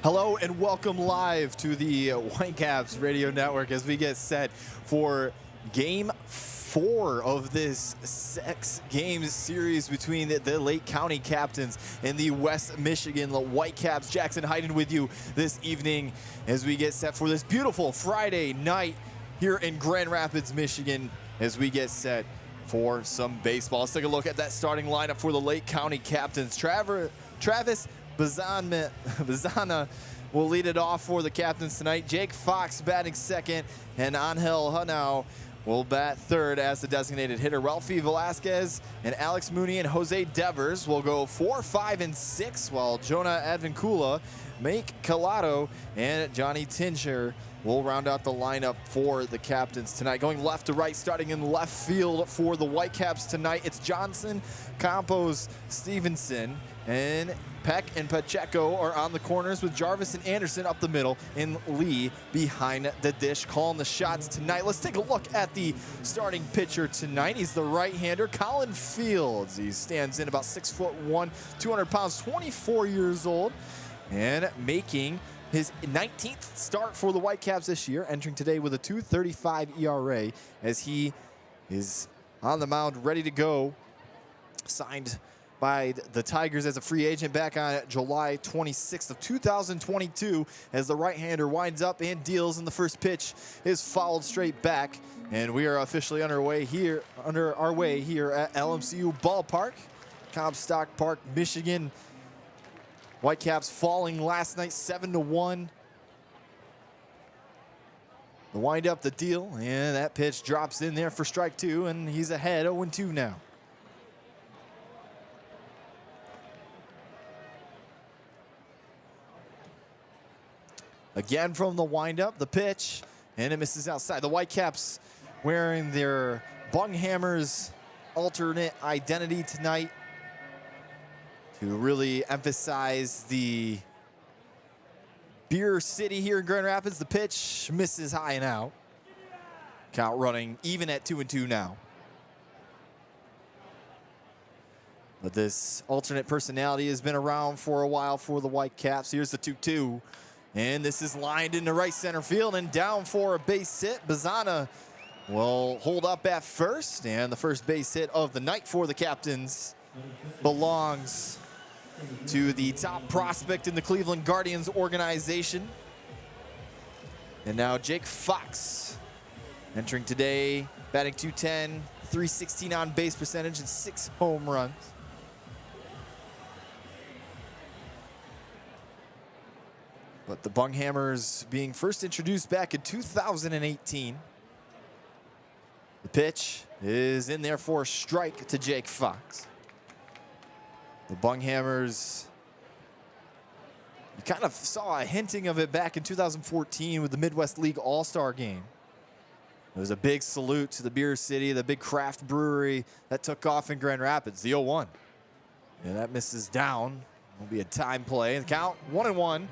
Hello and welcome live to the Whitecaps radio network as we get set for game 4 of this 6-game series between the Lake County Captains and the West Michigan Whitecaps. Jackson Hayden with you this evening as we get set for this beautiful Friday night here in Grand Rapids, Michigan, as we get set for some baseball. Let's take a look at that starting lineup for the Lake County Captains. Travis Bazana will lead it off for the captains tonight. Jake Fox batting second, and Angel Hanau will bat third as the designated hitter. Ralphie Velasquez and Alex Mooney and Jose Devers will go 4, 5, and 6, while Jonah Advincula, Mike Calato, and Johnny Tincher will round out the lineup for the captains tonight. Going left to right, starting in left field for the Whitecaps tonight, it's Johnson, Campos, Stevenson, and Peck and Pacheco are on the corners with Jarvis and Anderson up the middle and Lee behind the dish calling the shots tonight. Let's take a look at the starting pitcher tonight. He's the right-hander, Colin Fields. He stands in about 6'1", 200 pounds, 24 years old, and making his 19th start for the Whitecaps this year, entering today with a 2.35 ERA as he is on the mound ready to go. Signed by the Tigers as a free agent back on July 26th of 2022 as the right-hander winds up and deals, and the first pitch is fouled straight back, and we are officially under our way here at LMCU Ballpark, Comstock Park, Michigan. Whitecaps falling last night 7-1. The wind up the deal, and that pitch drops in there for strike 2, and he's ahead 0-2 now. Again from the windup, the pitch, and it misses outside. The Whitecaps wearing their Bunghammers alternate identity tonight to really emphasize the beer city here in Grand Rapids. The pitch misses high and out. Count running even at 2-2 now. But this alternate personality has been around for a while for the Whitecaps. Here's the 2-2. And this is lined into right center field and down for a base hit. Bazana will hold up at first, and the first base hit of the night for the captains belongs to the top prospect in the Cleveland Guardians organization. And now Jake Fox entering today, batting .210, .316 on base percentage, and 6 home runs. But the Bunghammers being first introduced back in 2018. The pitch is in there for a strike to Jake Fox. The Bunghammers, you kind of saw a hinting of it back in 2014 with the Midwest League All-Star game. It was a big salute to the beer city, the big craft brewery that took off in Grand Rapids, the 0-1. And that misses down. Will be a time play. And the count 1-1.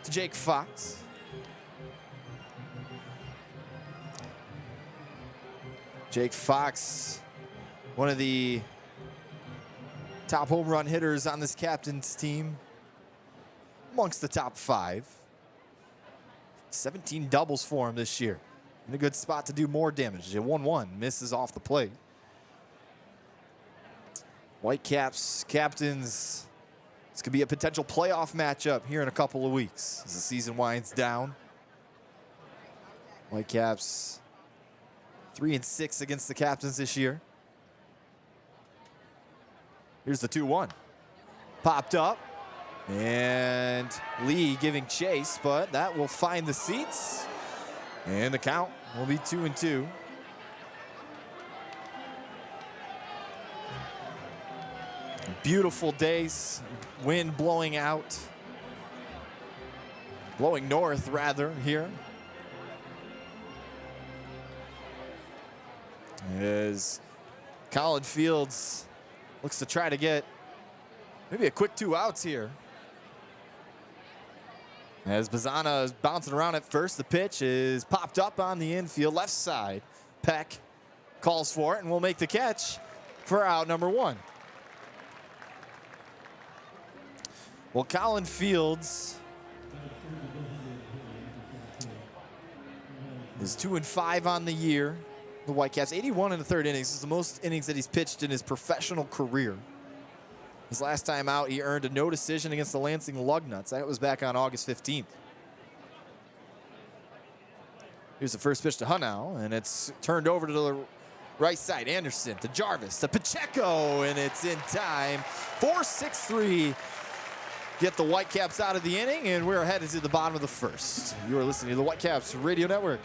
To Jake Fox. Jake Fox, one of the top home run hitters on this captain's team, amongst the top 5. 17 doubles for him this year. In a good spot to do more damage. A 1-1 misses off the plate. Whitecaps captains. This could be a potential playoff matchup here in a couple of weeks as the season winds down. Whitecaps 3-6 against the captains this year. Here's the 2-1. Popped up. And Lee giving chase, but that will find the seats. And the count will be 2-2. Beautiful days, wind blowing out, blowing north rather here. As Colin Fields looks to try to get maybe a quick 2 outs here. As Bazana is bouncing around at first, the pitch is popped up on the infield left side. Peck calls for it and will make the catch for out number 1. Well, Colin Fields is 2-5 on the year. The Whitecaps, 81 in the third innings. This is the most innings that he's pitched in his professional career. His last time out, he earned a no decision against the Lansing Lugnuts. That was back on August 15th. Here's the first pitch to Hunau, and it's turned over to the right side. Anderson to Jarvis to Pacheco, and it's in time. 4-6-3. Get the Whitecaps out of the inning, and we're headed to the bottom of the first. You are listening to the Whitecaps Radio Network.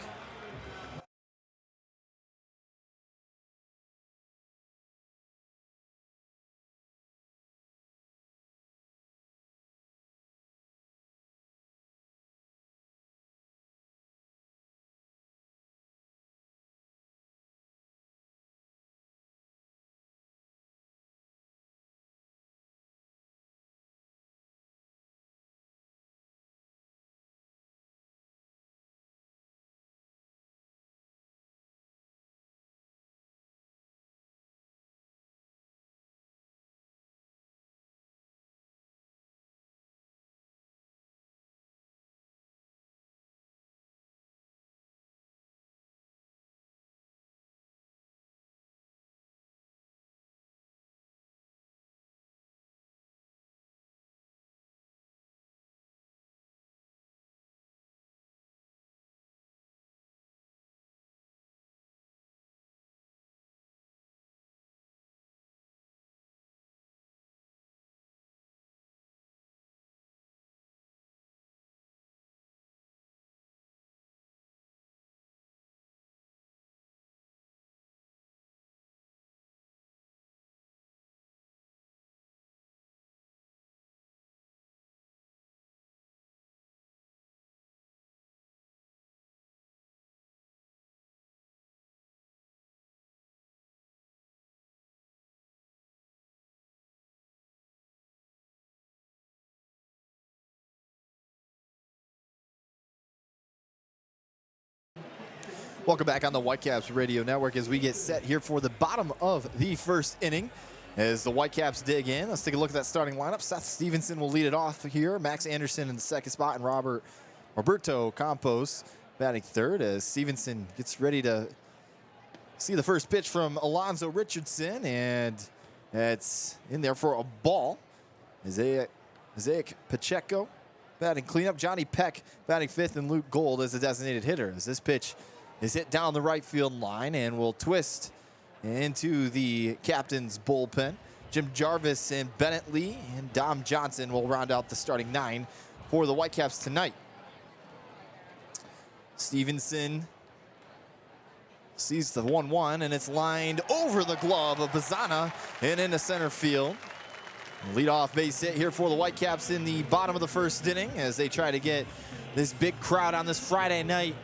Welcome back on the Whitecaps Radio Network as we get set here for the bottom of the first inning. As the Whitecaps dig in, let's take a look at that starting lineup. Seth Stevenson will lead it off here. Max Anderson in the second spot, and Roberto Campos batting third as Stevenson gets ready to see the first pitch from Alonzo Richardson, and it's in there for a ball. Isaac Pacheco batting cleanup. Johnny Peck batting fifth, and Luke Gold as the designated hitter. As this pitch is hit down the right field line and will twist into the captain's bullpen. Jim Jarvis and Bennett Lee and Dom Johnson will round out the starting nine for the Whitecaps tonight. Stevenson sees the 1-1, and it's lined over the glove of Bazana and into center field. Leadoff base hit here for the Whitecaps in the bottom of the first inning as they try to get this big crowd on this Friday night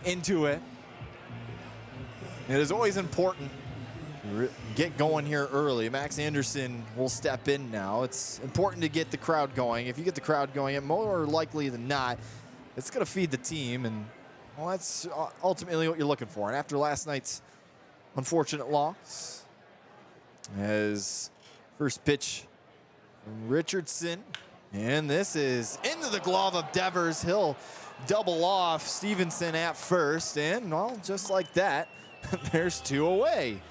into it. It is always important to get going here early. Max Anderson will step in now. It's important to get the crowd going. If you get the crowd going, more likely than not, it's going to feed the team, and well, that's ultimately what you're looking for. And after last night's unfortunate loss, as first pitch from Richardson, and this is into the glove of Devers. He'll double off Stevenson at first, and well, just like that, there's two away.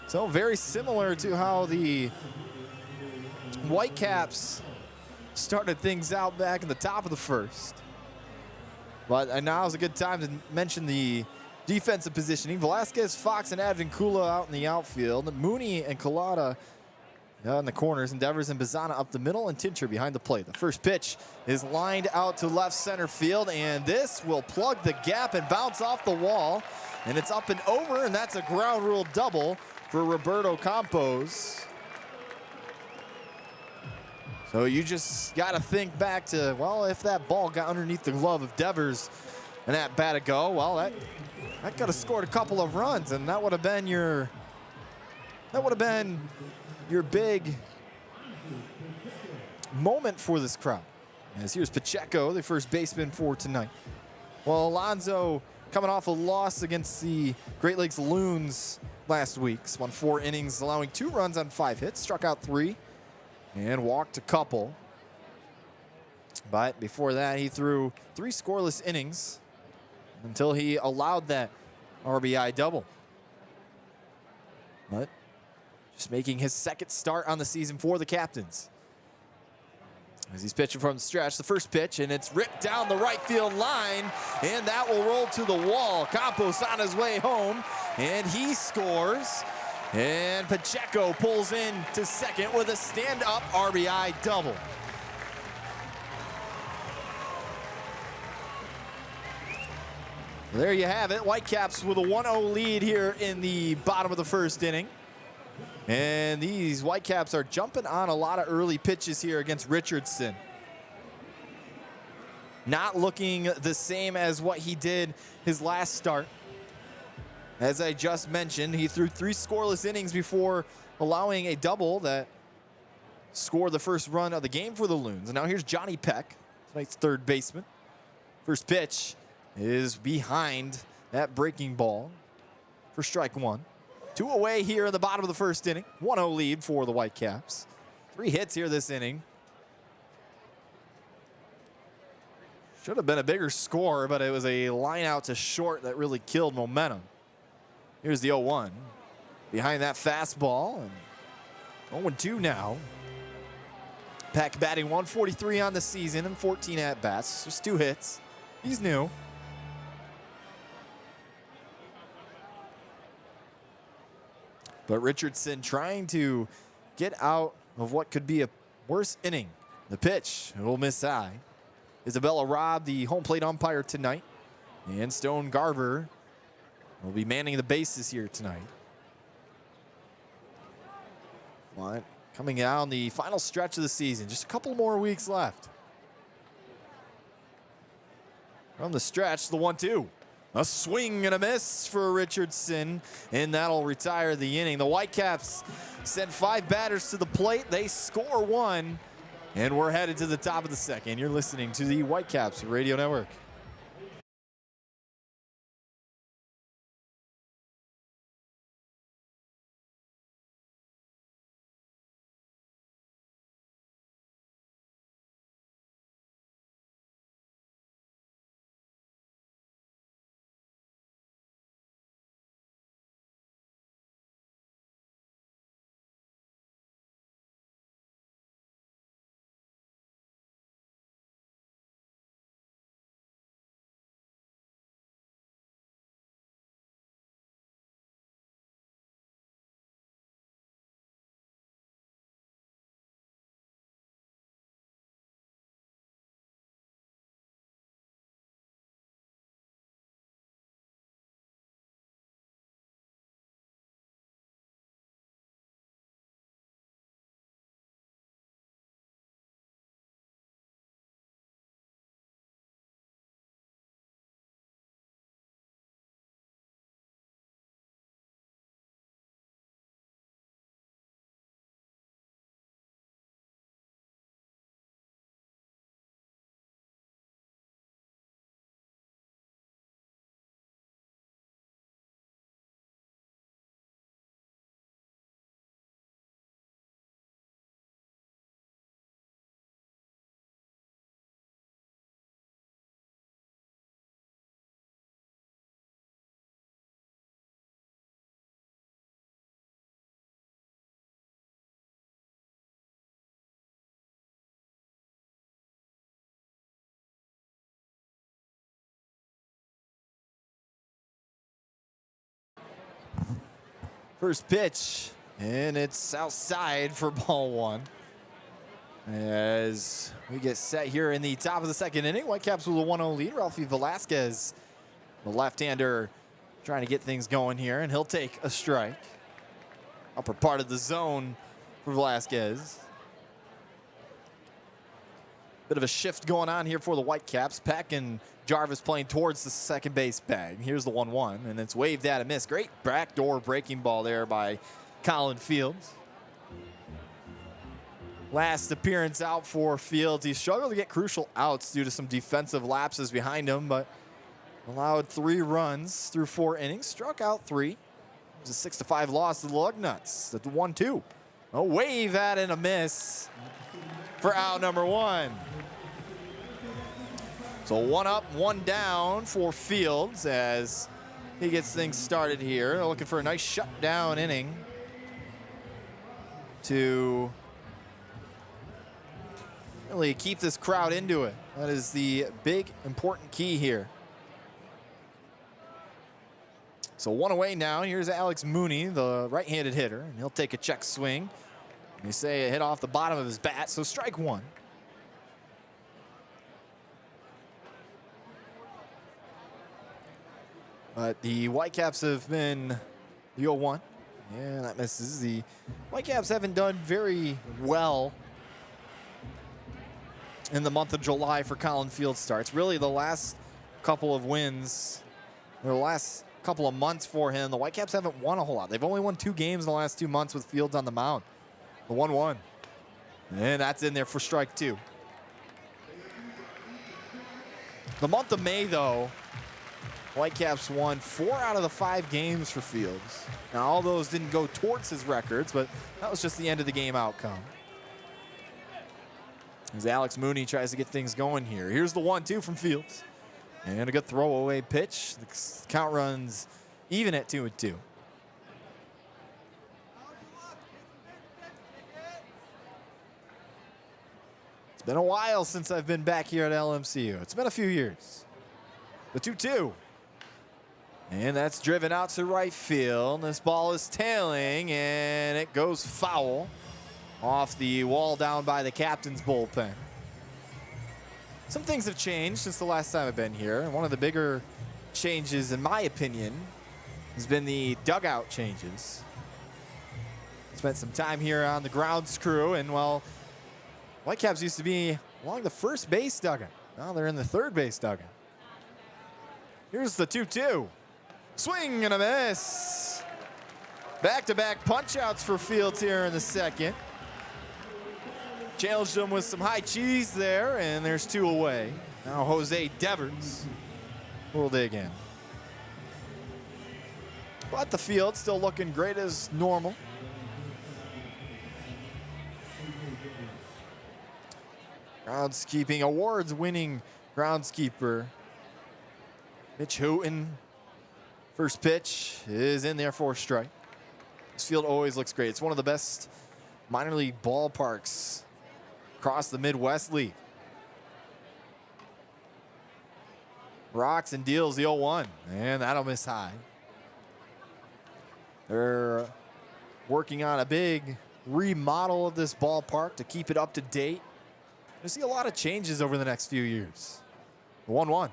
So very similar to how the Whitecaps started things out back in the top of the first. But now is a good time to mention the defensive positioning. Velasquez, Fox, and Advincula out in the outfield. Mooney and Collada in the corners, and Devers and Bazana up the middle, and Tincher behind the plate. The first pitch is lined out to left center field, and this will plug the gap and bounce off the wall. And it's up and over, and that's a ground rule double for Roberto Campos. So you just got to think back to, well, if that ball got underneath the glove of Devers and that bat a go, well, that could have scored a couple of runs, and that would have been your big moment for this crowd. As here's Pacheco, the first baseman for tonight. Well, Alonzo coming off a loss against the Great Lakes Loons last week. Won 4 innings, allowing 2 runs on 5 hits, struck out 3, and walked a couple. But before that, he threw 3 scoreless innings until he allowed that RBI double. But just making his second start on the season for the Captains. As he's pitching from the stretch, the first pitch, and it's ripped down the right field line, and that will roll to the wall. Campos on his way home, and he scores. And Pacheco pulls in to second with a stand-up RBI double. There you have it. Whitecaps with a 1-0 lead here in the bottom of the first inning. And these Whitecaps are jumping on a lot of early pitches here against Richardson. Not looking the same as what he did his last start. As I just mentioned, he threw 3 scoreless innings before allowing a double that scored the first run of the game for the Loons. And now here's Johnny Peck, tonight's third baseman. First pitch is behind that breaking ball for strike 1. 2 away here in the bottom of the first inning. 1-0 lead for the Whitecaps. 3 hits here this inning. Should have been a bigger score, but it was a line out to short that really killed momentum. Here's the 0-1. Behind that fastball. And 0-2 now. Peck batting 143 on the season and 14 at-bats. Just 2 hits. He's new. But Richardson trying to get out of what could be a worse inning. The pitch, it will miss high. Isabella Robb, the home plate umpire tonight. And Stone Garver will be manning the bases here tonight. But coming down the final stretch of the season. Just a couple more weeks left. From the stretch, the 1-2. A swing and a miss for Richardson, and that'll retire the inning. The Whitecaps send 5 batters to the plate. They score 1, and we're headed to the top of the second. You're listening to the Whitecaps Radio Network. First pitch, and it's outside for ball 1. As we get set here in the top of the second inning, Whitecaps with a 1-0 lead. Ralphie Velasquez, the left-hander, trying to get things going here, and he'll take a strike. Upper part of the zone for Velasquez. Bit of a shift going on here for the Whitecaps. Peck and Jarvis playing towards the second base bag. Here's the 1-1, and it's waved at a miss. Great backdoor breaking ball there by Colin Fields. Last appearance out for Fields. He struggled to get crucial outs due to some defensive lapses behind him, but allowed 3 runs through 4 innings. Struck out 3. It was a 6-5 loss to the Lugnuts. At the 1-2. A wave at and a miss for out number 1. So 1 up, 1 down for Fields as he gets things started here. They're looking for a nice shutdown inning to really keep this crowd into it. That is the big, important key here. So 1 away now. Here's Alex Mooney, the right-handed hitter, and he'll take a check swing. And you say a hit off the bottom of his bat, so strike 1. But the Whitecaps have been the 0-1. Yeah, that misses. The Whitecaps haven't done very well in the month of July for Colin Field starts. Really, the last couple of wins, or the last couple of months for him, the Whitecaps haven't won a whole lot. They've only won 2 games in the last 2 months with Fields on the mound. The 1-1. And that's in there for strike 2. The month of May, though, Whitecaps won 4 out of the 5 games for Fields. Now, all those didn't go towards his records, but that was just the end of the game outcome. As Alex Mooney tries to get things going here. Here's the 1-2 from Fields. And a good throwaway pitch. The count runs even at 2-2. It's been a while since I've been back here at LMCU. It's been a few years. The 2-2. And that's driven out to right field. This ball is tailing, and it goes foul off the wall down by the captain's bullpen. Some things have changed since the last time I've been here, and one of the bigger changes, in my opinion, has been the dugout changes. Spent some time here on the grounds crew, and well, Whitecaps used to be along the first base dugout. Now they're in the third base dugout. Here's the 2-2. Swing and a miss. Back-to-back punch-outs for Fields here in the second. Challenged him with some high cheese there, and there's 2 away. Now Jose Devers will dig in. But the field still looking great as normal. Groundskeeping awards winning groundskeeper Mitch Houghton. First pitch is in there for a strike. This field always looks great. It's one of the best minor league ballparks across the Midwest League. Rocks and deals the 0-1, and that'll miss high. They're working on a big remodel of this ballpark to keep it up to date. You'll see a lot of changes over the next few years. 1-1.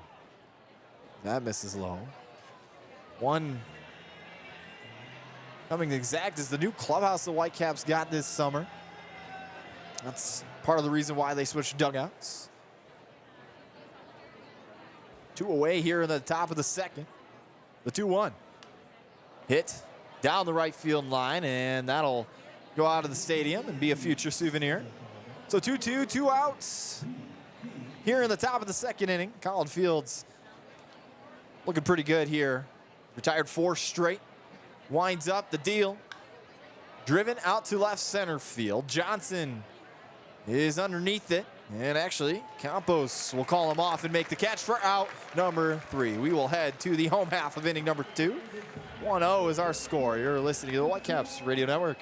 That misses low. 1 coming exact is the new clubhouse the Whitecaps got this summer. That's part of the reason why they switched dugouts. 2 away here in the top of the second. The 2-1. Hit down the right field line, and that'll go out of the stadium and be a future souvenir. So 2-2, 2 outs. Here in the top of the second inning, Colin Fields looking pretty good here. Retired 4 straight. Winds up the deal. Driven out to left center field. Johnson is underneath it. And actually, Campos will call him off and make the catch for out number 3. We will head to the home half of inning number 2. 1-0 is our score. You're listening to the Whitecaps Radio Network.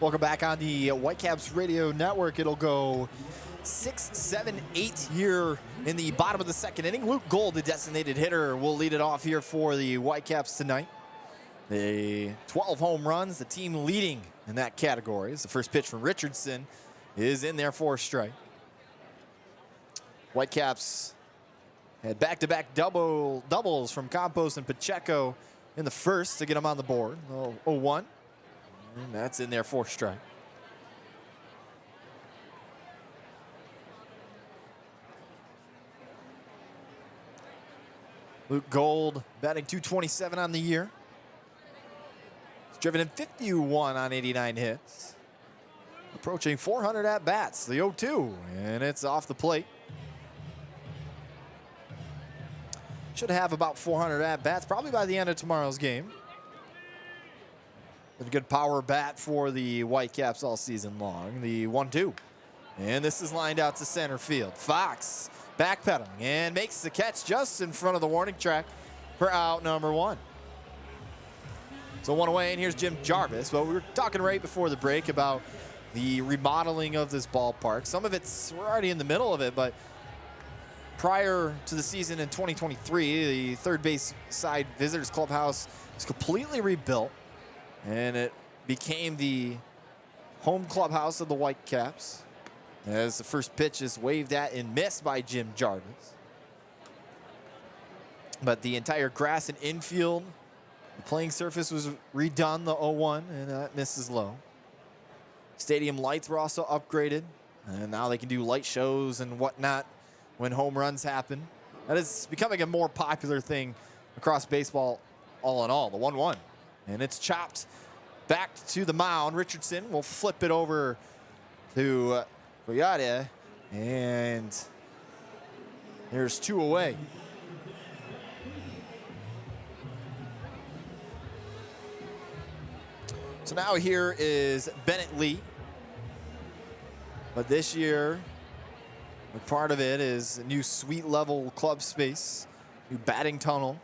Welcome back on the Whitecaps Radio Network. It'll go 6, 7, 8 here in the bottom of the second inning. Luke Gold, the designated hitter, will lead it off here for the Whitecaps tonight. The 12 home runs, the team leading in that category. As the first pitch from Richardson is in there for a strike. Whitecaps had back-to-back doubles from Campos and Pacheco in the first to get them on the board. 0-1, and that's in there for a strike. Luke Gold batting .227 on the year. He's driven in 51 on 89 hits. Approaching 400 at-bats, the 0-2, and it's off the plate. Should have about 400 at-bats probably by the end of tomorrow's game. A good power bat for the Whitecaps all season long. The 1-2. And this is lined out to center field. Fox backpedaling and makes the catch just in front of the warning track for out number 1. So 1 away, and here's Jim Jarvis. Well, we were talking right before the break about the remodeling of this ballpark. Some of we're already in the middle of it, but prior to the season in 2023, the third base side visitors clubhouse was completely rebuilt, and it became the home clubhouse of the Whitecaps, as the first pitch is waved at and missed by Jim Jarvis. But the entire grass and infield, the playing surface was redone, the 0-1, and that misses low. Stadium lights were also upgraded, and now they can do light shows and whatnot when home runs happen. That is becoming a more popular thing across baseball all in all. The 1-1, and it's chopped back to the mound. Richardson will flip it over to Goyada, and there's 2 away. So now here is Bennett Lee. But this year, a part of it is a new suite level club space, new batting tunnel,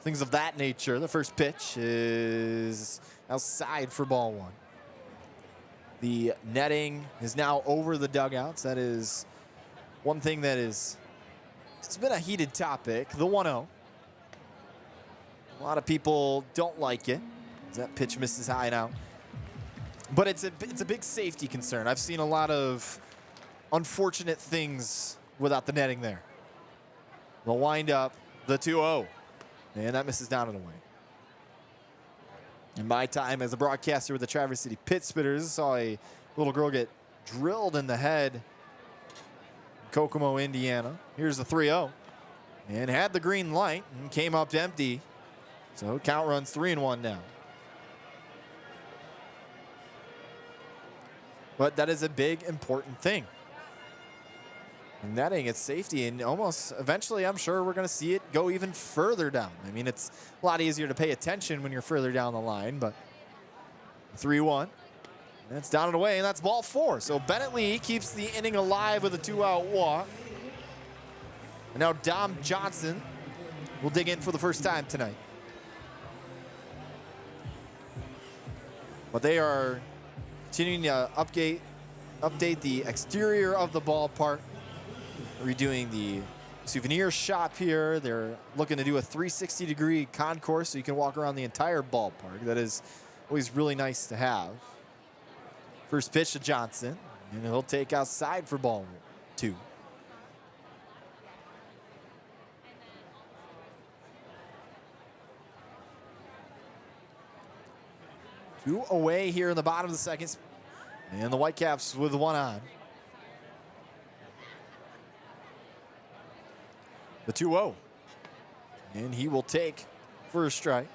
things of that nature. The first pitch is outside for ball 1. The netting is now over the dugouts. That is one thing that it's been a heated topic. The 1-0. A lot of people don't like it. That pitch misses high now. But it's a big safety concern. I've seen a lot of unfortunate things without the netting there. The windup, the 2-0. And that misses down and away. In my time as a broadcaster with the Traverse City Pit Spitters, saw a little girl get drilled in the head in Kokomo, Indiana. Here's the 3-0. And had the green light and came up empty. So count runs 3-1 now. But that is a big, important thing. And netting, it's safety, and almost eventually I'm sure we're going to see it go even further down. I mean, it's a lot easier to pay attention when you're further down the line, but 3-1. And it's down and away, and that's ball 4. So Bennett Lee keeps the inning alive with a 2-out walk. And now Dom Johnson will dig in for the first time tonight. But they are continuing to update the exterior of the ballpark. Redoing the souvenir shop here. They're looking to do a 360-degree concourse so you can walk around the entire ballpark. That is always really nice to have. First pitch to Johnson, and he'll take outside for ball 2. Two away here in the bottom of the second. And the Whitecaps with 1 on. The 2-0. And he will take for a strike.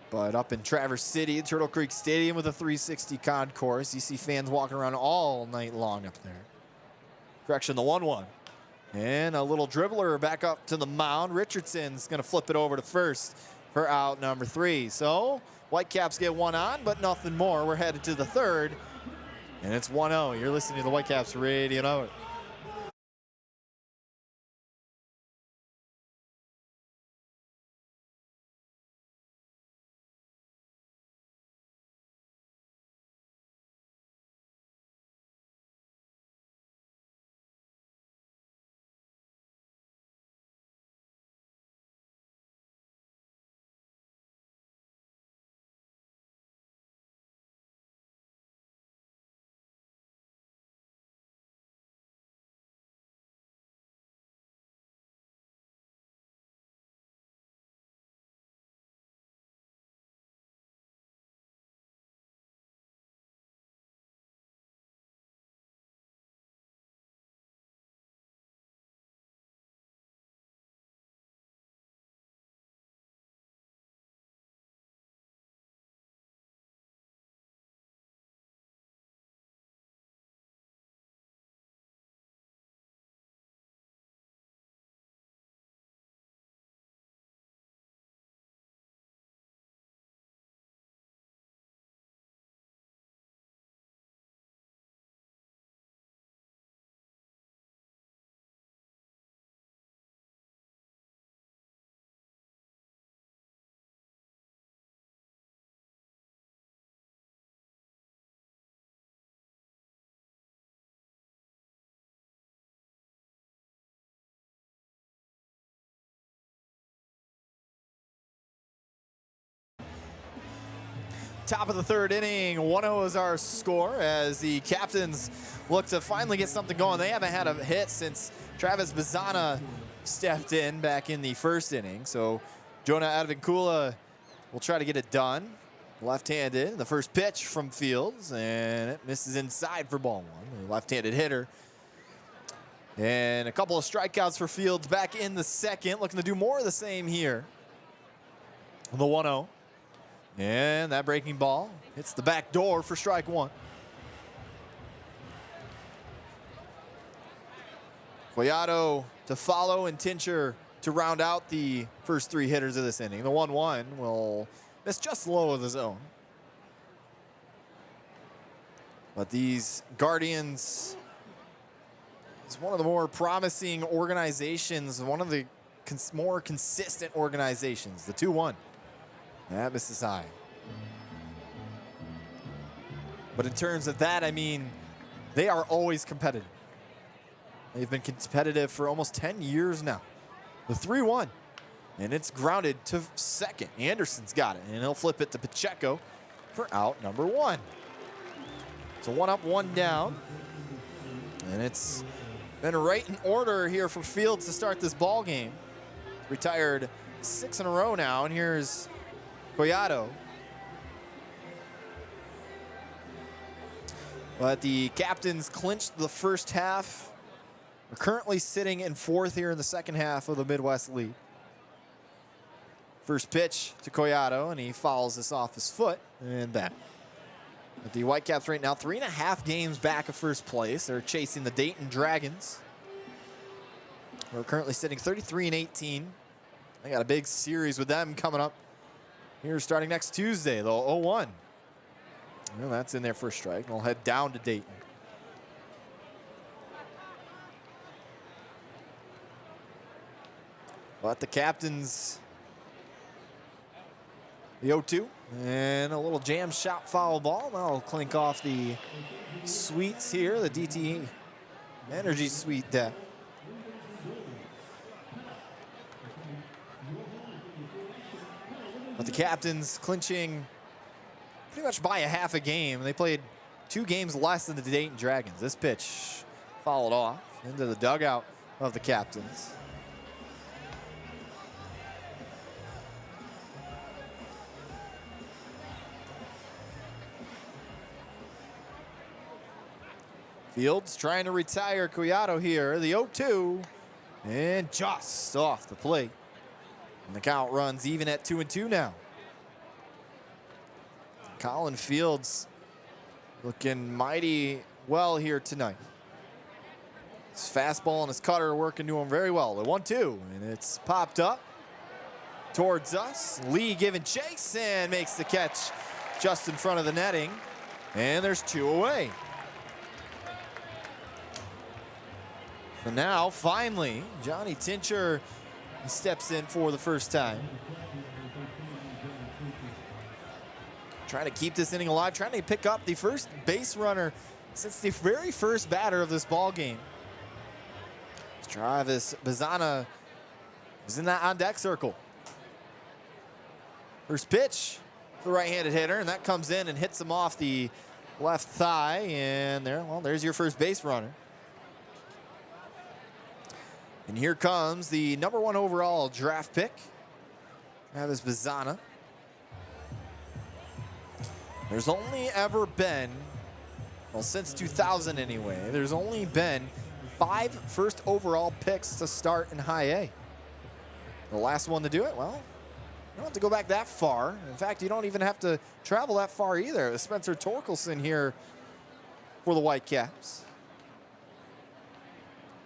But up in Traverse City, Turtle Creek Stadium with a 360 concourse, you see fans walking around all night long up there. Correction, the 1-1. And a little dribbler back up to the mound. Richardson's going to flip it over to first for out number 3. So Whitecaps get 1 on, but nothing more. We're headed to the third, and it's 1-0. You're listening to the Whitecaps Radio Network. top of the third inning. 1-0 is our score as the Captains look to finally get something going. They haven't had a hit since Travis Bazana stepped in back in the first inning. So Jonah Advincula will try to get it done. Left-handed, the first pitch from Fields, and it misses inside for ball one. The left-handed hitter. And a couple of strikeouts for Fields back in the second. Looking to do more of the same here. The 1-0. And that breaking ball hits the back door for strike one. Collado to follow and Tincher to round out the first three hitters of this inning. The 1-1 will miss just low of the zone. But these Guardians is one of the more promising organizations, one of the more consistent organizations. The 2-1. That misses high. But in terms of that, I mean, they are always competitive. They've been competitive for almost 10 years now. The 3-1. And it's grounded to second. Anderson's got it, and he'll flip it to Pacheco for out number one. So 1 up, 1 down. And it's been right in order here for Fields to start this ball game. Retired 6 in a row now, and here's Collado. But the Captains clinched the first half. We're currently sitting in fourth here in the second half of the Midwest League. First pitch to Collado, and he fouls this off his foot, and back. But the Whitecaps right now 3.5 games back of first place. They're chasing the Dayton Dragons. We're currently sitting 33-18. They got a big series with them coming up here starting next Tuesday, though. 0-1. Well, that's in there for a strike. We'll head down to Dayton. But the Captains, the 0-2, and a little jam shot foul ball. That'll clink off the suites here, the DT Energy Suite deck. But the Captains clinching pretty much by a half a game. They played 2 games less than the Dayton Dragons. This pitch fouled off into the dugout of the Captains. Fields trying to retire Collado here. The 0-2, and just off the plate. And the count runs even at 2-2 now. Colin Fields looking mighty well here tonight. His fastball and his cutter are working to him very well. The 1-2, and it's popped up towards us. Lee giving chase and makes the catch just in front of the netting. And there's 2 away. So now, finally, Johnny Tincher steps in for the first time. Trying to keep this inning alive, trying to pick up the first base runner since the very first batter of this ball game. Travis Bazana is in that on-deck circle. First pitch, the right-handed hitter, and that comes in and hits him off the left thigh, and there's your first base runner. And here comes the #1 overall draft pick, Travis Bazana. There's only ever been, well, since 2000 anyway, there's only been 5 first overall picks to start in high A. The last one to do it, well, you don't have to go back that far. In fact, you don't even have to travel that far either. Spencer Torkelson here for the Whitecaps.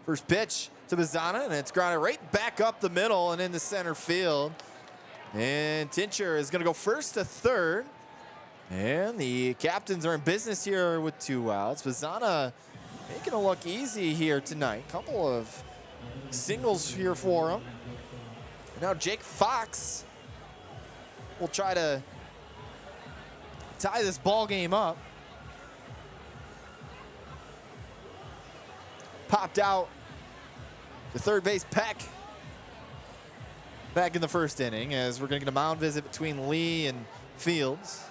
First pitch to Bazana, and it's grounded right back up the middle and into center field. And Tincher is going to go first to third. And the Captains are in business here with 2 outs. Bazana making it look easy here tonight. Couple of singles here for him. And now Jake Fox will try to tie this ball game up. Popped out to third base Peck back in the first inning, as we're going to get a mound visit between Lee and Fields.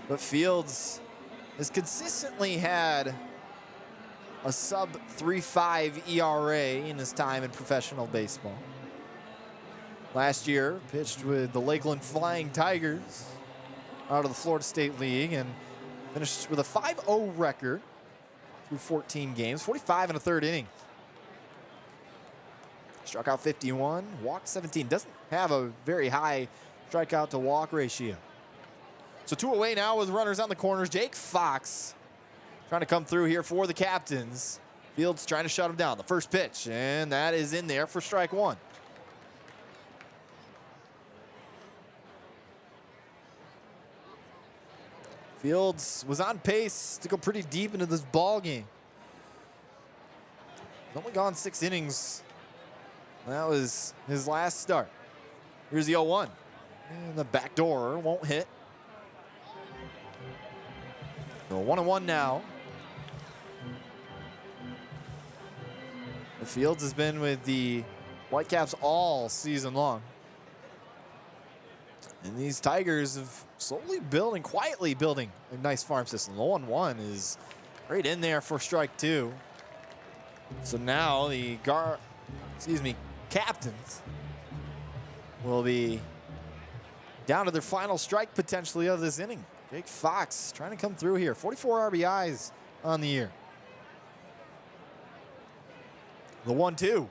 But Fields has consistently had a sub 3.5 ERA in his time in professional baseball. Last year, pitched with the Lakeland Flying Tigers out of the Florida State League and finished with a 5-0 record through 14 games, 45 and a third inning. Struck out 51, walked 17. Doesn't have a very high strikeout to walk ratio. So 2 away now with runners on the corners. Jake Fox trying to come through here for the Captains. Fields trying to shut him down. The first pitch, and that is in there for strike one. Fields was on pace to go pretty deep into this ball game. He's only gone 6 innings. That was his last start. Here's the 0-1. And the back door won't hit. So 1-1 now. The Fields has been with the Whitecaps all season long. And these Tigers have slowly building, quietly building a nice farm system. The 1-1 is right in there for strike two. So now the Captains will be down to their final strike potentially of this inning. Jake Fox trying to come through here. 44 RBIs on the year. The 1-2.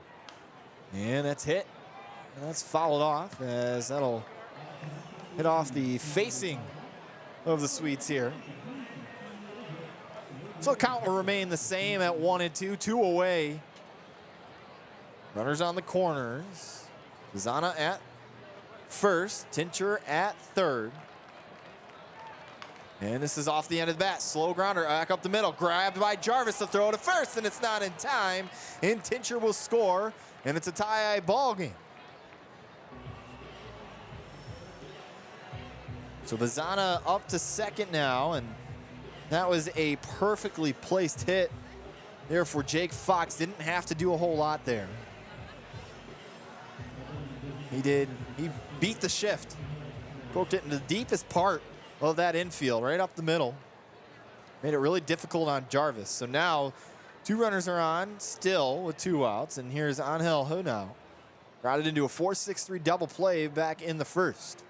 And that's hit. And that's fouled off as that'll hit off the facing of the Swedes here. So the count will remain the same at 1-2, 2 away. Runners on the corners. Zana at first, Tincher at third. And this is off the end of the bat. Slow grounder back up the middle. Grabbed by Jarvis to throw to first, and it's not in time. And Tincher will score, and it's a tie ball game. So Bazana up to second now, and that was a perfectly placed hit there for Jake Fox. Didn't have to do a whole lot there. He beat the shift. Poked it in the deepest part of that infield, right up the middle. Made it really difficult on Jarvis. So now 2 runners are on still with 2 outs, and here's Angel Hunau. Got it into a 4-6-3 double play back in the first.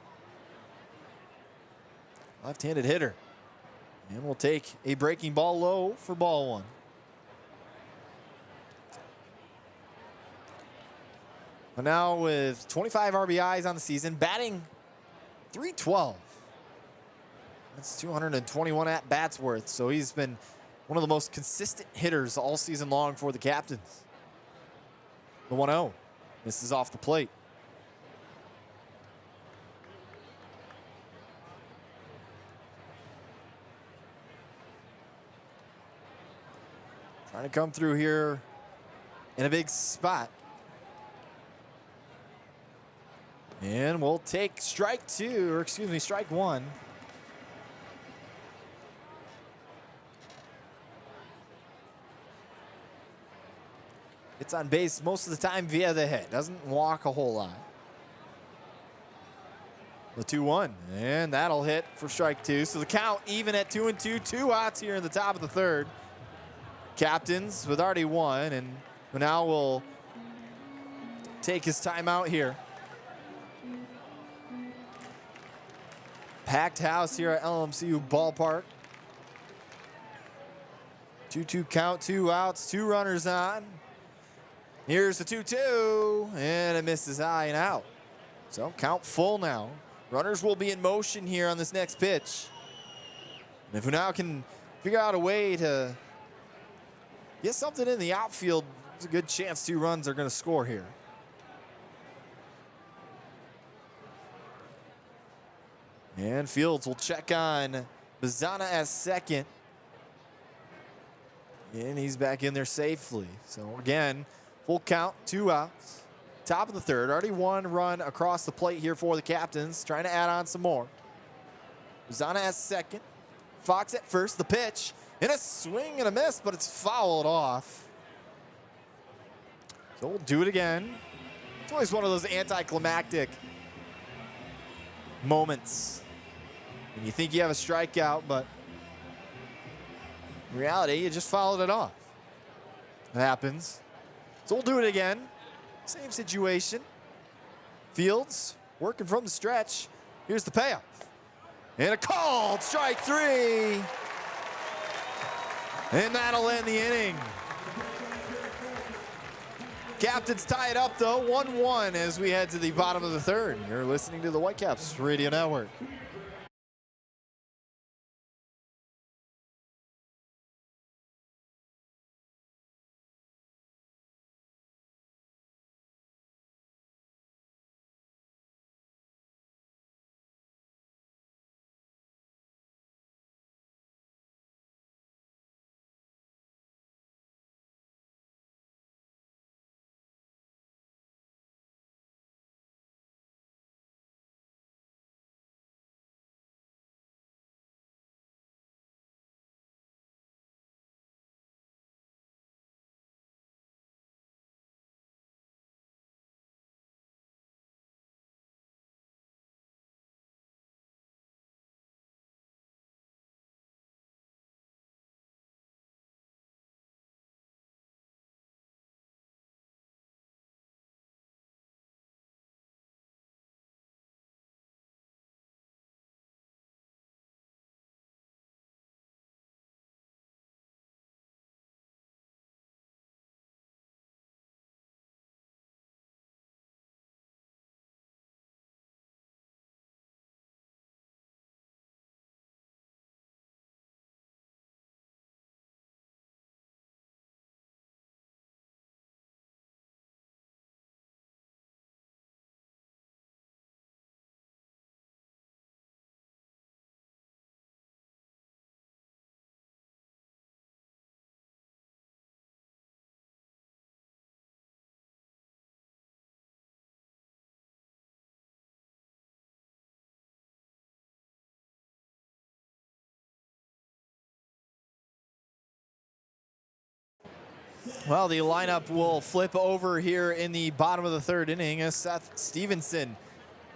Left-handed hitter. And we'll take a breaking ball low for ball one. But now with 25 RBIs on the season, batting .312. That's 221 at-bats worth. So he's been one of the most consistent hitters all season long for the Captains. The 1-0. This is off the plate. Trying to come through here in a big spot. And we'll take strike one. It's on base most of the time via the hit. Doesn't walk a whole lot. The 2-1, and that'll hit for strike two. So the count even at 2-2, 2 outs here in the top of the third. Captains with already one, and now will take his timeout here. Packed house here at LMCU Ballpark. 2-2 count, 2 outs, 2 runners on. Here's the 2-2, and it misses high and out. So count full now. Runners will be in motion here on this next pitch. And if Hunau can figure out a way to get something in the outfield, there's a good chance 2 runs are going to score here. And Fields will check on Bazana as second. And he's back in there safely. So again, full count, 2 outs. Top of the third, already 1 run across the plate here for the Captains. Trying to add on some more. Bazana as second. Fox at first, the pitch. And a swing and a miss, but it's fouled off. So we'll do it again. It's always one of those anticlimactic moments And you think you have a strikeout, but in reality, you just fouled it off. It happens. So we'll do it again. Same situation. Fields working from the stretch. Here's the payoff. And a called strike 3. And that'll end the inning. Captains tie it up, though, 1-1 as we head to the bottom of the third. You're listening to the Whitecaps Radio Network. Well, the lineup will flip over here in the bottom of the third inning as Seth Stevenson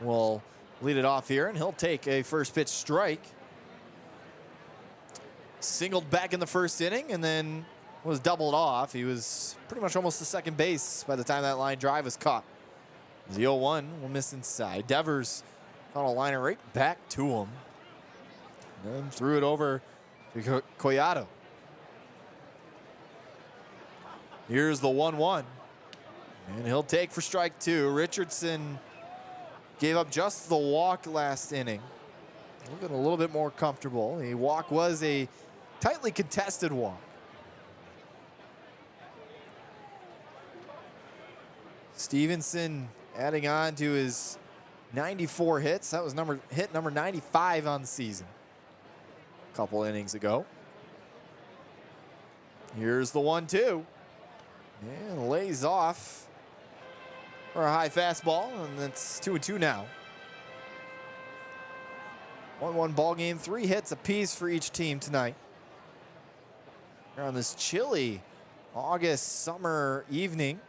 will lead it off here, and he'll take a first pitch strike. Singled back in the first inning and then was doubled off. He was pretty much almost to second base by the time that line drive was caught. The 0-1 will miss inside. Devers caught a liner right back to him. And then threw it over to Collado. Here's the 1-1. And he'll take for strike 2. Richardson gave up just the walk last inning. Looking a little bit more comfortable. The walk was a tightly contested walk. Stevenson adding on to his 94 hits. That was hit number 95 on the season a couple innings ago. Here's the 1-2. And lays off for a high fastball, and it's 2-2 now. 1-1 ball game, 3 hits apiece for each team tonight. Here on this chilly August summer evening.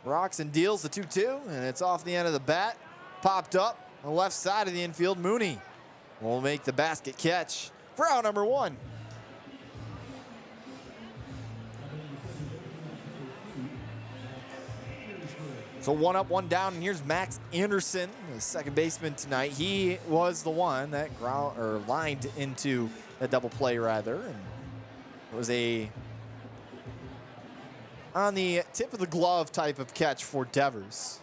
Rocks and deals the 2-2, and it's off the end of the bat. Popped up on the left side of the infield. Mooney will make the basket catch for out number 1. So 1 up, 1 down, and here's Max Anderson, the second baseman tonight. He was the one that lined into a double play, rather, and it was a on the tip of the glove type of catch for Devers.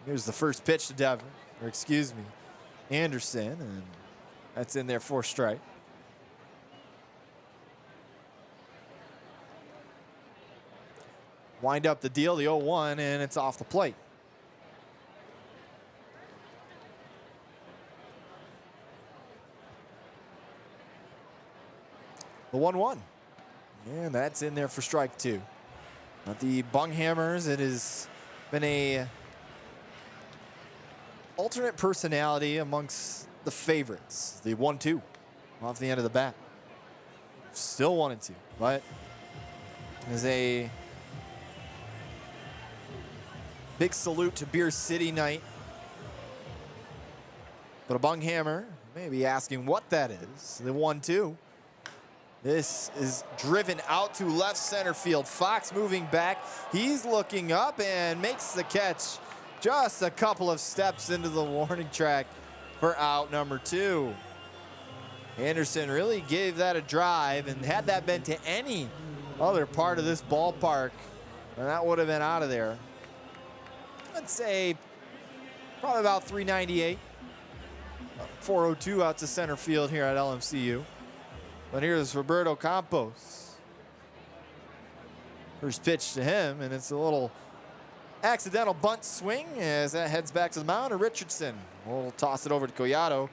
Here's the first pitch to Anderson, and that's in there for strike. Wind up the deal, the 0-1, and it's off the plate. The 1-1. And that's in there for strike 2. Not the Bunghammers. It has been a alternate personality amongst the favorites. The 1-2 off the end of the bat. Still 1-2, but there's a big salute to Beer City night But a bung hammer, maybe asking what that is. The 1-2. This is driven out to left center field. Fox moving back. He's looking up and makes the catch just a couple of steps into the warning track for out number 2. Anderson really gave that a drive, and had that been to any other part of this ballpark, then that would have been out of there. I'd say probably about 398. 402 out to center field here at LMCU. But here's Roberto Campos. First pitch to him, and it's a little accidental bunt swing as that heads back to the mound. Richardson will toss it over to Collado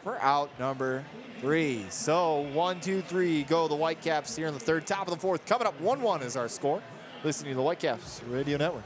for out number 3. So 1, 2, 3 go the Whitecaps here in the third. Top of the fourth. Coming up 1-1 is our score. Listening to the Whitecaps Radio Network.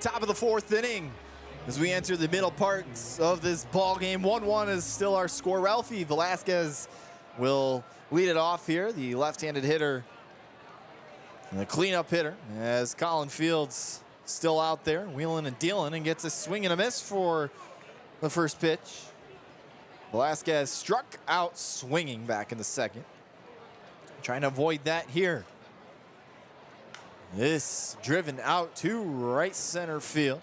Top of the fourth inning as we enter the middle parts of this ball game. 1-1 is still our score. Ralphie Velasquez will lead it off here, the left-handed hitter and the cleanup hitter, as Colin Fields still out there wheeling and dealing and gets a swing and a miss for the first pitch. Velasquez struck out swinging back in the second. Trying to avoid that here. This driven out to right center field.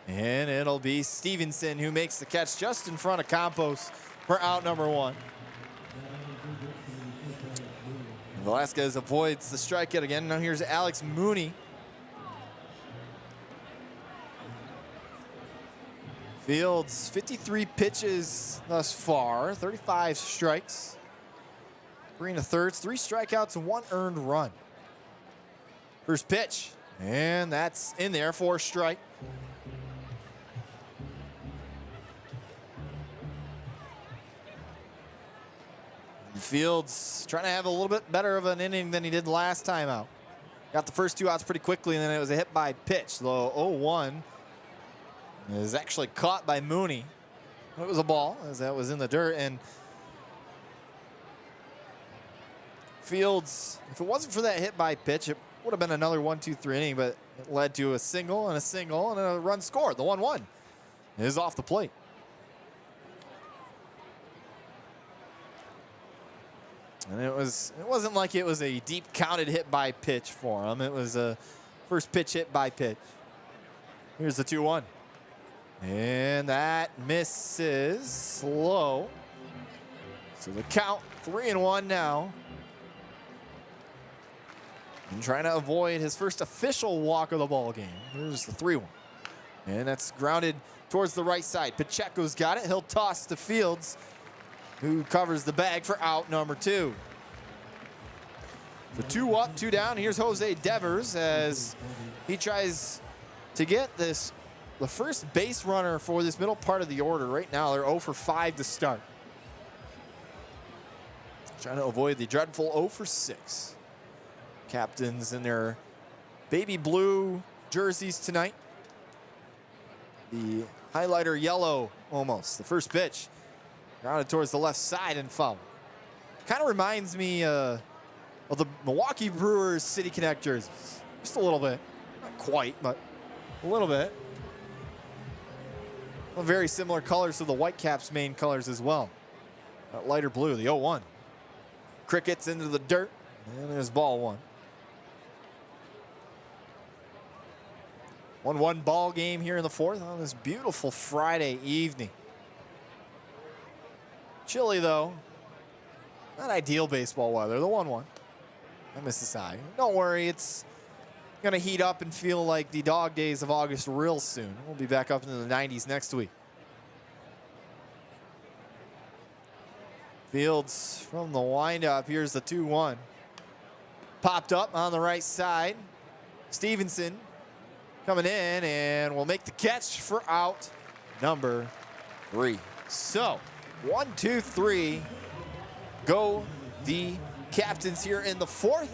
And it'll be Stevenson who makes the catch just in front of Campos for out number 1. Velasquez avoids the strikeout again. Now here's Alex Mooney. Fields 53 pitches thus far, 35 strikes, 3 1/3, 3 strikeouts, and 1 earned run. First pitch, and that's in there for a strike. Fields trying to have a little bit better of an inning than he did last time out. Got the first 2 outs pretty quickly, and then it was a hit by pitch. The 0-1 is actually caught by Mooney. It was a ball, as that was in the dirt, and Fields, if it wasn't for that hit by pitch, it would have been another 1-2-3 inning, but it led to a single and a run scored. The 1-1 is off the plate. And it wasn't like it was a deep counted hit by pitch for him. It was a first pitch hit by pitch. Here's the 2-1. And that misses low. So the count 3-1 now. And trying to avoid his first official walk of the ball game. Here's the 3-1. And that's grounded towards the right side. Pacheco's got it. He'll toss to Fields, who covers the bag for out number 2. So 2 up, 2 down. Here's Jose Devers as he tries to get the first base runner for this middle part of the order. Right now, they're 0 for 5 to start. trying to avoid the dreadful 0 for 6. Captains in their baby blue jerseys tonight. The highlighter yellow almost. The first pitch grounded towards the left side and foul. Kind of reminds me of the Milwaukee Brewers City Connect jerseys. Just a little bit. Not quite, but a little bit. Well, very similar colors to the Whitecaps' main colors as well. That lighter blue, the 0-1. Crickets into the dirt, and there's ball one. 1-1 ball game here in the fourth on this beautiful Friday evening. Chilly though. Not ideal baseball weather, the 1-1. I miss the side. Don't worry, it's gonna heat up and feel like the dog days of August real soon. We'll be back up into the 90s next week. Fields from the windup. Here's the 2-1. Popped up on the right side. Stevenson coming in and will make the catch for out number 3. So 1, 2, 3 go the Captains here in the fourth.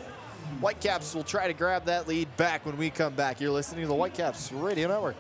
Whitecaps will try to grab that lead back when we come back. You're listening to the Whitecaps Radio Network.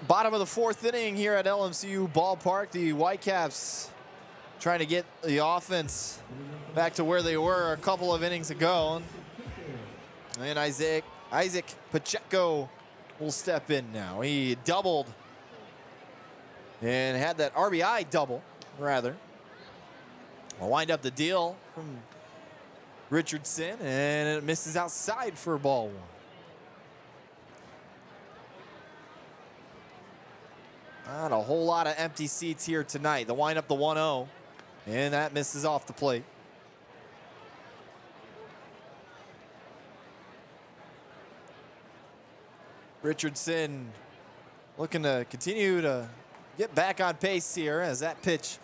Bottom of the fourth inning here at LMCU Ballpark. The Whitecaps trying to get the offense back to where they were a couple of innings ago. And Isaac Pacheco will step in now. He doubled and had that RBI double, rather. Will wind up the deal from Richardson, and it misses outside for ball one. Not a whole lot of empty seats here tonight. The wind up the 1-0, and that misses off the plate. Richardson looking to continue to get back on pace here as that pitch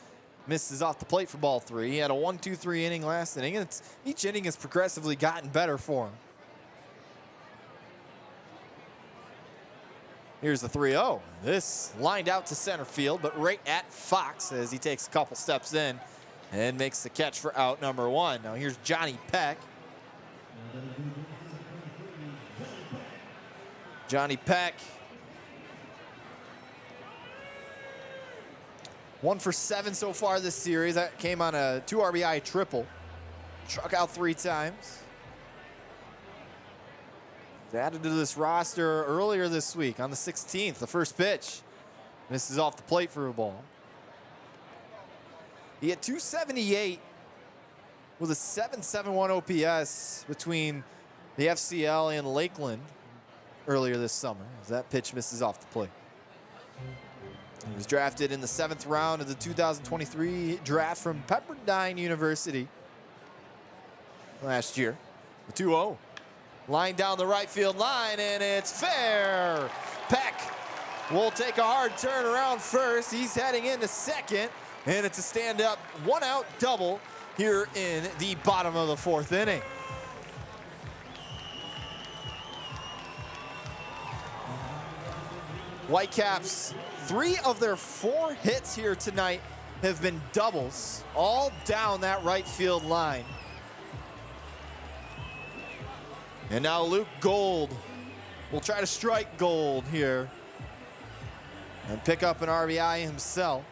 misses off the plate for ball 3. He had a 1-2-3 inning last inning, and each inning has progressively gotten better for him. Here's the 3-0. This lined out to center field, but right at Fox as he takes a couple steps in and makes the catch for out number 1. Now here's Johnny Peck. Johnny Peck. 1 for 7 so far this series. That came on a 2 RBI triple. Struck out 3 times. Added to this roster earlier this week on the 16th. The first pitch misses off the plate for a ball. He had 278 with a 7.71 OPS between the FCL and Lakeland earlier this summer as that pitch misses off the plate. He was drafted in the 7th round of the 2023 draft from Pepperdine University last year. The 2-0. Line down the right field line, and it's fair. Peck will take a hard turn around first. He's heading into second, and it's a stand-up, one-out double here in the bottom of the fourth inning. Whitecaps, 3 of their 4 hits here tonight have been doubles, all down that right field line. And now Luke Gold will try to strike Gold here and pick up an RBI himself.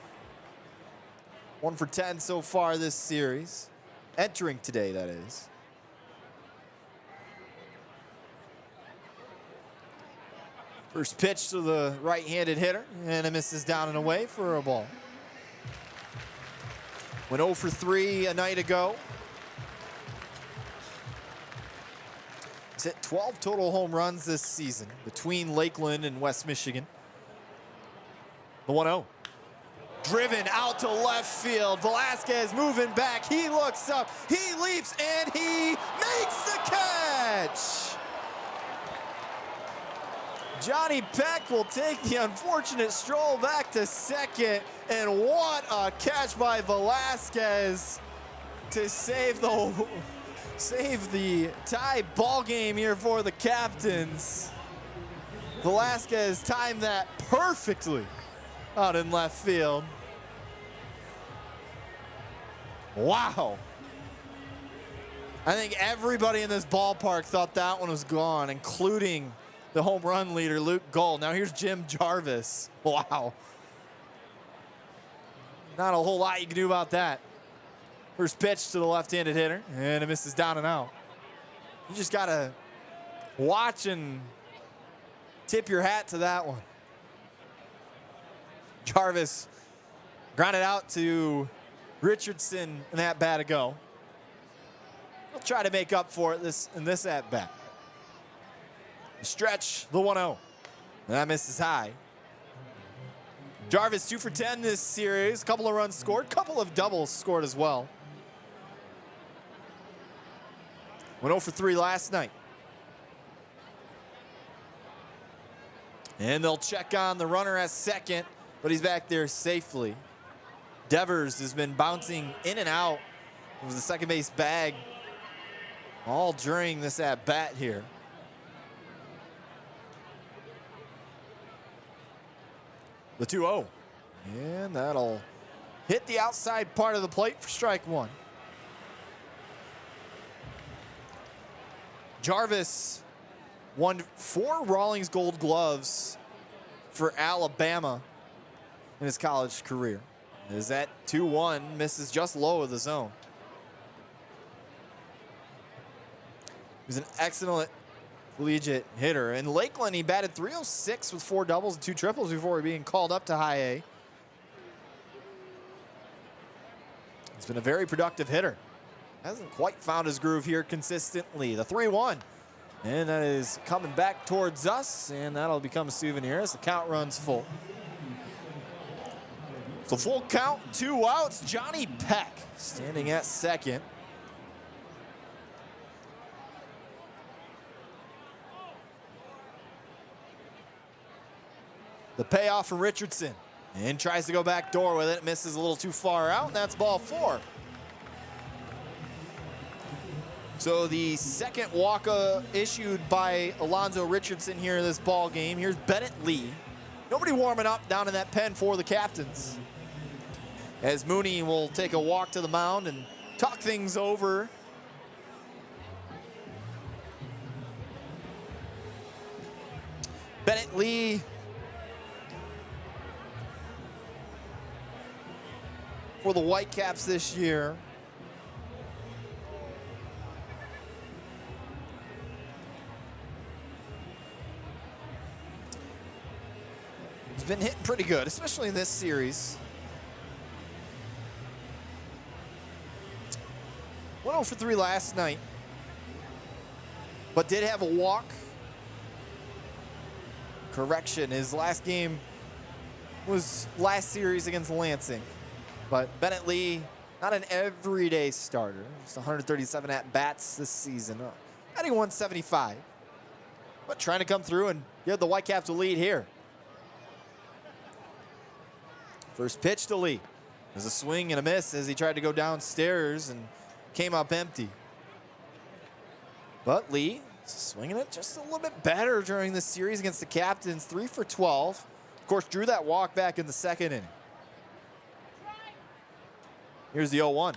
1 for 10 so far this series. Entering today, that is. First pitch to the right-handed hitter, and it misses down and away for a ball. Went 0 for 3 a night ago. He's hit 12 total home runs this season between Lakeland and West Michigan. The 1-0. Driven out to left field. Velasquez moving back. He looks up. He leaps, and he makes the catch. Johnny Peck will take the unfortunate stroll back to second, and what a catch by Velasquez to save the tie ball game here for the Captains. Velasquez timed that perfectly out in left field. Wow. I think everybody in this ballpark thought that one was gone, including the home run leader, Luke Gold. Now here's Jim Jarvis. Wow. Not a whole lot you can do about that. First pitch to the left-handed hitter, and it misses down and out. You just got to watch and tip your hat to that one. Jarvis grounded out to Richardson in that bat ago. He'll try to make up for it in this at-bat. Stretch, the 1-0. That misses high. Jarvis 2 for 10 this series. Couple of runs scored, couple of doubles scored as well. Went 0 for 3 last night. And they'll check on the runner at second, but he's back there safely. Devers has been bouncing in and out of the second base bag all during this at-bat here. The 2-0. And that'll hit the outside part of the plate for strike 1. Jarvis won 4 Rawlings Gold Gloves for Alabama in his college career. Is that 2-1, misses just low of the zone. He's an excellent collegiate hitter. In Lakeland, he batted .306 with 4 doubles and 2 triples before being called up to high A. He's been a very productive hitter. Hasn't quite found his groove here consistently. The 3-1. And that is coming back towards us, and that'll become a souvenir as the count runs full. So full count, 2 outs. Johnny Peck standing at second. The payoff from Richardson, and tries to go back door with it. Misses a little too far out, and that's ball 4. So the second walk issued by Alonzo Richardson here in this ball game. Here's Bennett Lee. Nobody warming up down in that pen for the Captains, as Mooney will take a walk to the mound and talk things over. Bennett Lee for the Whitecaps this year. He's been hitting pretty good, especially in this series. 1-0 for 3 last night, but did have a walk. Correction, his last game was last series against Lansing. But Bennett Lee, not an everyday starter. Just 137 at-bats this season. batting 175. But trying to come through and give the Whitecaps a lead here. First pitch to Lee. There's a swing and a miss as he tried to go downstairs and came up empty. But Lee swinging it just a little bit better during this series against the Captains. 3 for 12. Of course, drew that walk back in the second inning. Here's the 0-1.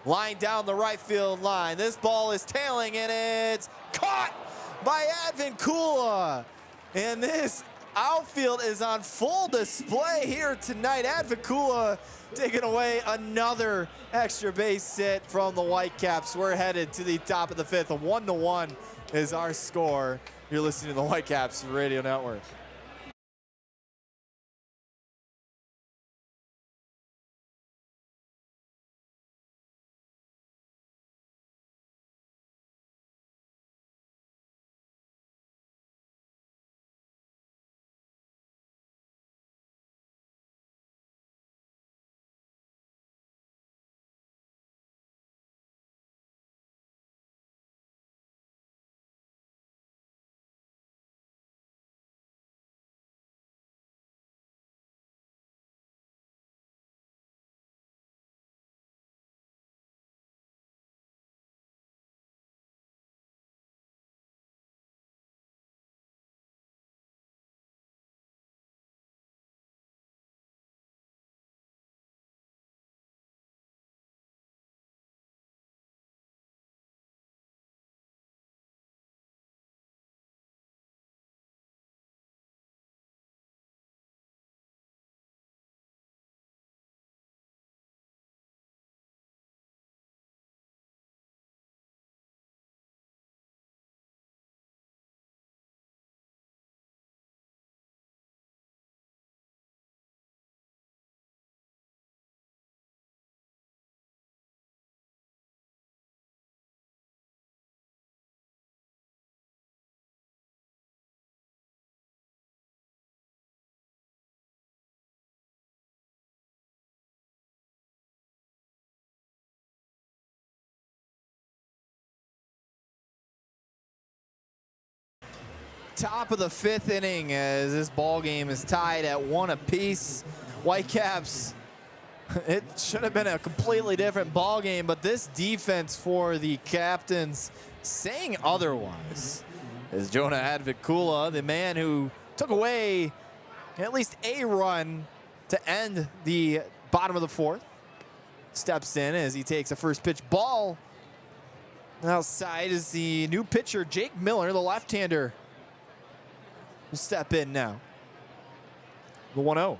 Line down the right field line. This ball is tailing and it's caught by Advincula. And this outfield is on full display here tonight. Advincula taking away another extra base hit from the Whitecaps. We're headed to the top of the fifth. A 1-1 is our score. You're listening to the Whitecaps Radio Network. Top of the fifth inning as this ball game is tied at 1 apiece. Whitecaps, it should have been a completely different ball game, but this defense for the Captains saying otherwise. Is Jonah Advincula, the man who took away at least a run to end the bottom of the fourth, steps in as he takes a first pitch ball. Outside is the new pitcher, Jake Miller, the left-hander. Will step in now. The 1-0.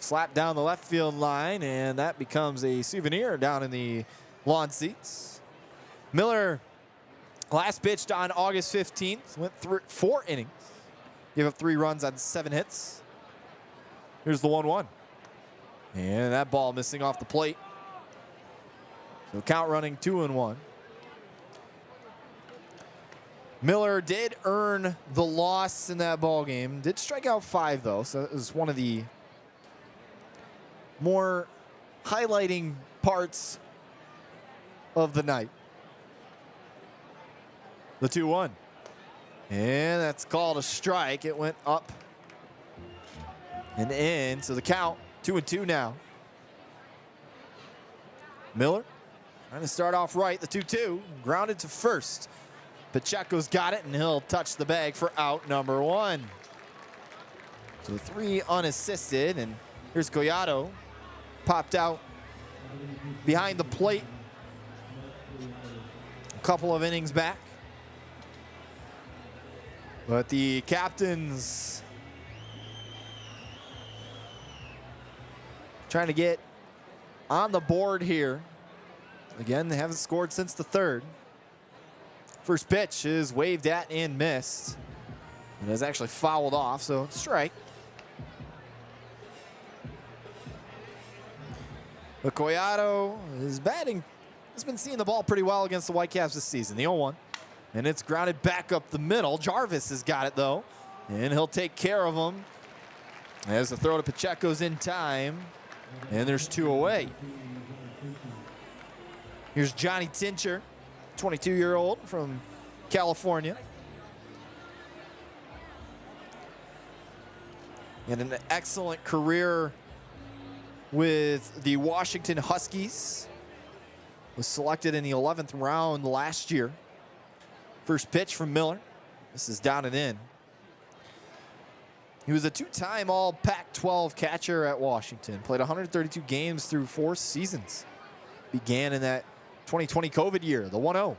Slap down the left field line, and that becomes a souvenir down in the lawn seats. Miller last pitched on August 15th, went through 4 innings. Gave up 3 runs on 7 hits. Here's the 1-1. And that ball missing off the plate. So count running 2-1. Miller did earn the loss in that ball game. Did strike out 5 though, so it was one of the more highlighting parts of the night. The 2-1. And that's called a strike. It went up and in, so the count 2-2 now. Miller trying to start off right, the 2-2, grounded to first. Pacheco's got it, and he'll touch the bag for out number 1. So 3 unassisted, and here's Collado. Popped out behind the plate. A couple of innings back. But the Captains trying to get on the board here. Again, they haven't scored since the 3rd. First pitch is waved at and missed. And is actually fouled off, so strike. But Collado is batting. Has been seeing the ball pretty well against the Whitecaps this season. The 0-1. And it's grounded back up the middle. Jarvis has got it, though. And he'll take care of him. As the throw to Pacheco's in time. And there's 2 away. Here's Johnny Tincher, 22-year-old from California. And an excellent career with the Washington Huskies. Was selected in the 11th round last year. First pitch from Miller. This is down and in. He was a two-time All-Pac-12 catcher at Washington. Played 132 games through 4 seasons. Began in that 2020 COVID year, the 1-0.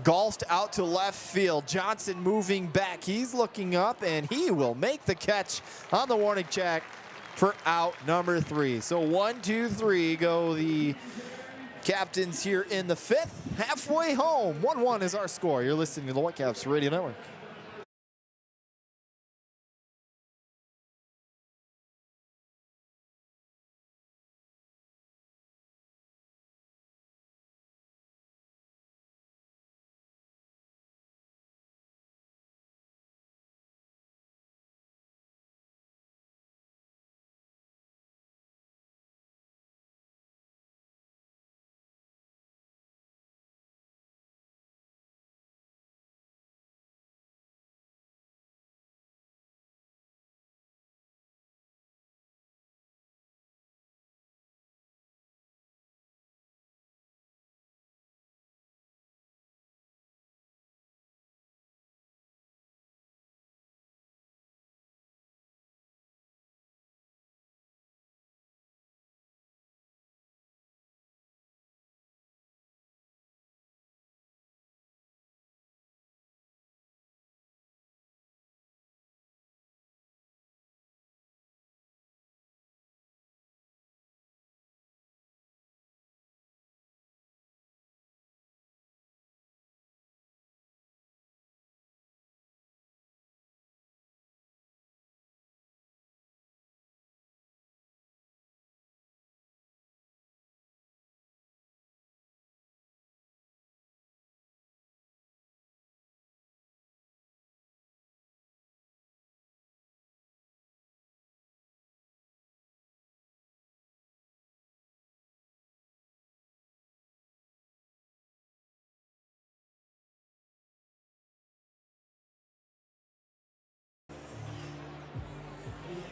Golfed out to left field. Johnson moving back. He's looking up, and he will make the catch on the warning track for out number 3. So 1, 2, 3 go the Captains here in the 5th. Halfway home. 1-1 is our score. You're listening to the Whitecaps Radio Network.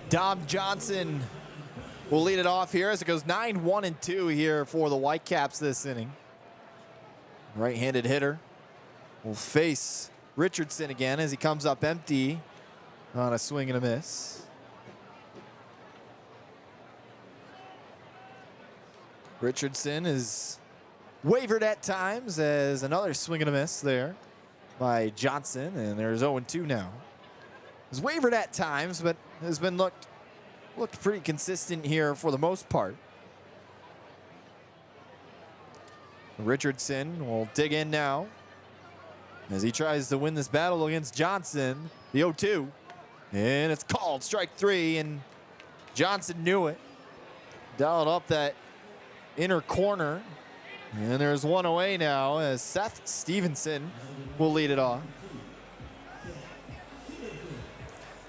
Dom Johnson will lead it off here as it goes 9-1-2 here for the Whitecaps this inning. Right-handed hitter will face Richardson again as he comes up empty on a swing and a miss. Richardson is wavered at times as another swing and a miss there by Johnson, and there's 0-2 now. He's wavered at times, but has been looked pretty consistent here for the most part. Richardson will dig in now as he tries to win this battle against Johnson. The 0-2, and it's called strike 3, and Johnson knew it. Dialed up that inner corner, and there's one away now as Seth Stevenson will lead it off.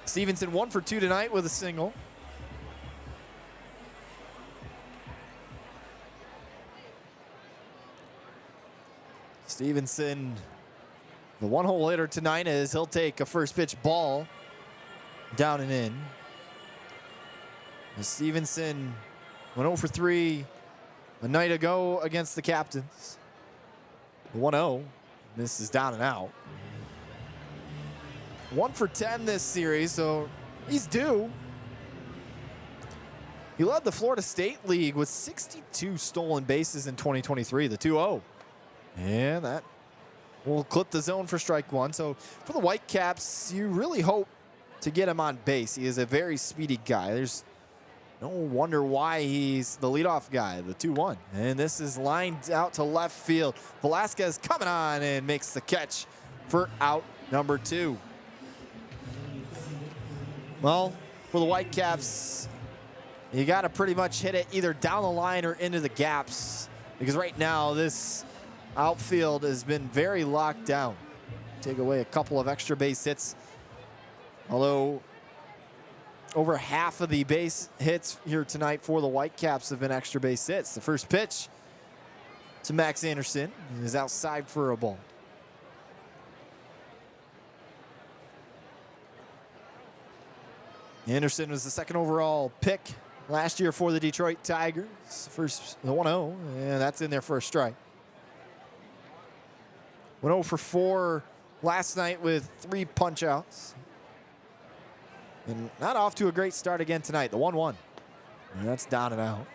Stevenson 1 for 2 tonight with a single. Stevenson, the one-hole hitter tonight, as he'll take a first pitch ball down and in. As Stevenson went 0 for 3 a night ago against the Captains. The 1-0 misses down and out. 1 for 10 this series, so he's due. He led the Florida State League with 62 stolen bases in 2023, the 2-0. And that will clip the zone for strike 1. So for the Whitecaps, you really hope to get him on base. He is a very speedy guy. There's no wonder why he's the leadoff guy, the 2-1. And this is lined out to left field. Velasquez coming on and makes the catch for out number 2. Well, for the Whitecaps, you got to pretty much hit it either down the line or into the gaps, because right now this outfield has been very locked down. Take away a couple of extra base hits, although over half of the base hits here tonight for the Whitecaps have been extra base hits. The first pitch to Max Anderson is outside for a ball. Anderson was the second overall pick last year for the Detroit Tigers. First, the 1-0, and that's in there for a strike. Went 0 for 4 last night with 3 punch-outs. And not off to a great start again tonight, the 1-1. And that's down and out.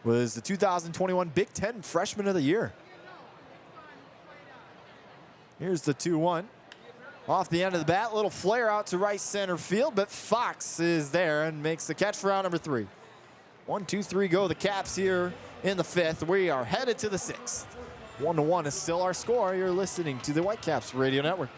Was the 2021 Big Ten Freshman of the Year. Here's the 2-1. Off the end of the bat, little flare out to right center field, but Fox is there and makes the catch for out number 3. 1, 2, 3 go the Caps here in the 5th. We are headed to the 6th. 1-1 is still our score. You're listening to the Whitecaps Radio Network.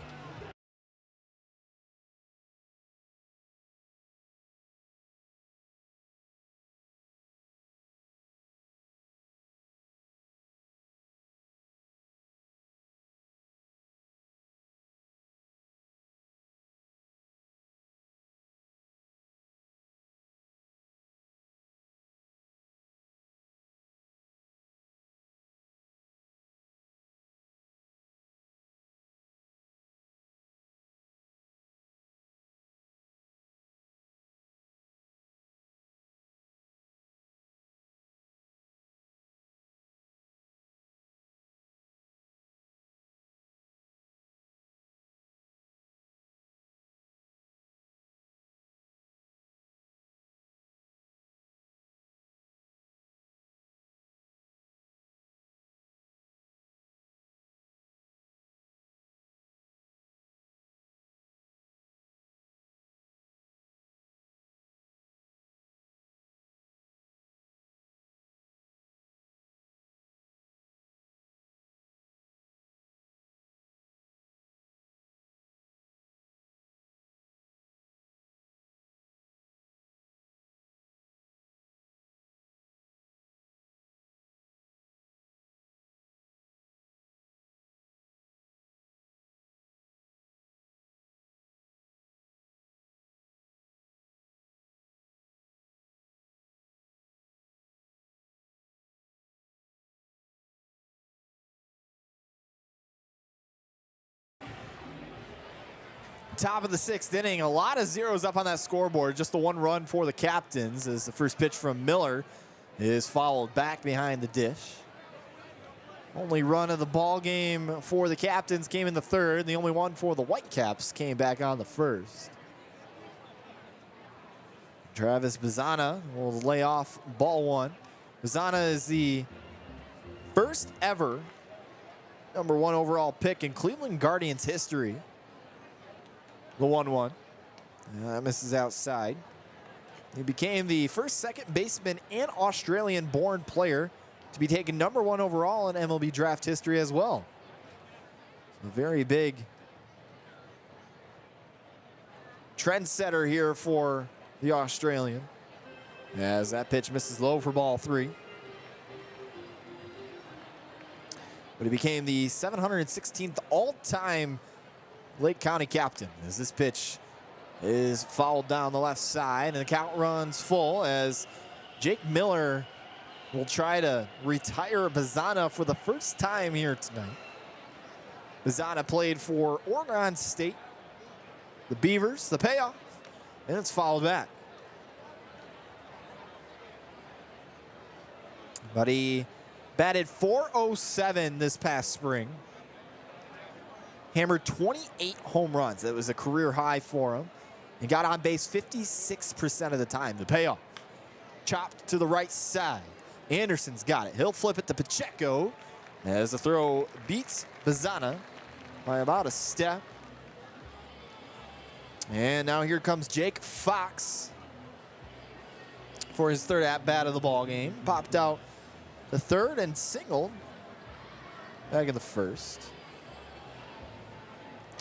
Top of the 6th inning, a lot of zeros up on that scoreboard. Just the 1 run for the Captains as the first pitch from Miller is fouled back behind the dish. Only run of the ball game for the Captains came in the 3rd. The only one for the Whitecaps came back on the 1st. Travis Bazana will lay off ball 1. Bazana is the first ever number 1 overall pick in Cleveland Guardians history. The 1-1. That misses outside. He became the first second baseman and Australian-born player to be taken number 1 overall in MLB draft history as well. A very big trendsetter here for the Australian. As that pitch misses low for ball 3. But he became the 716th all-time Lake County captain as this pitch is fouled down the left side, and the count runs full as Jake Miller will try to retire Bazana for the first time here tonight. Bazana played for Oregon State, the Beavers, the payoff, and it's fouled back. But he batted .407 this past spring. Hammered 28 home runs. That was a career high for him. And got on base 56% of the time. The payoff. Chopped to the right side. Anderson's got it. He'll flip it to Pacheco as the throw beats Bazana by about a step. And now here comes Jake Fox for his 3rd at-bat of the ball game. Popped out the 3rd and singled back in the 1st.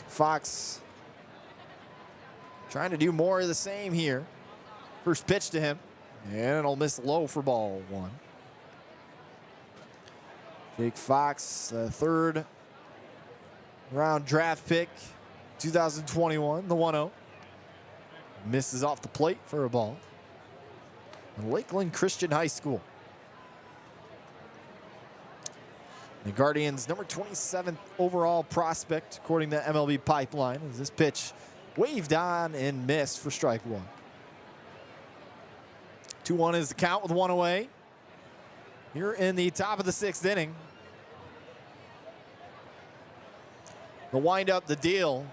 Fox trying to do more of the same here. First pitch to him, and it'll miss low for ball 1. Jake Fox, 3rd round draft pick, 2021, the 1-0. Misses off the plate for a ball. Lakeland Christian High School. The Guardians' number 27th overall prospect, according to MLB Pipeline, as this pitch waved on and missed for strike one. 2-1 is the count with one away. Here in the top of the sixth inning. The windup, the deal.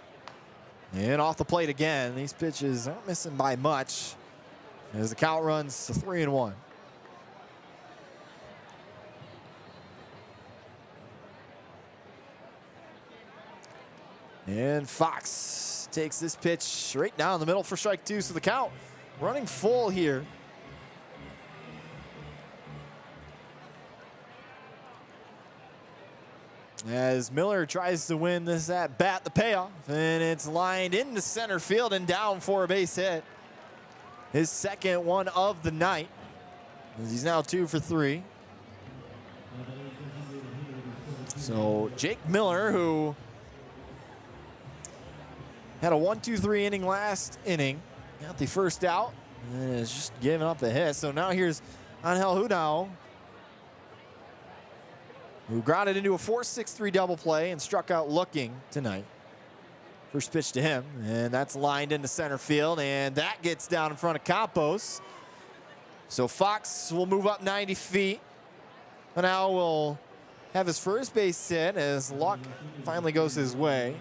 And off the plate again. These pitches aren't missing by much as the count runs to 3-1. And Fox takes this pitch right down the middle for strike two. So the count running full here. As Miller tries to win this at bat, the payoff, and it's lined into center field and down for a base hit. His second one of the night, as he's now 2 for 3. So Jake Miller, who had a 1-2-3 inning last inning, got the first out, and is just giving up a hit. So now here's Angel Hudao, who grounded into a 4-6-3 double play and struck out looking tonight. First pitch to him, and that's lined into center field, and that gets down in front of Campos. So Fox will move up 90 feet. And now will have his first base hit as luck finally goes his way.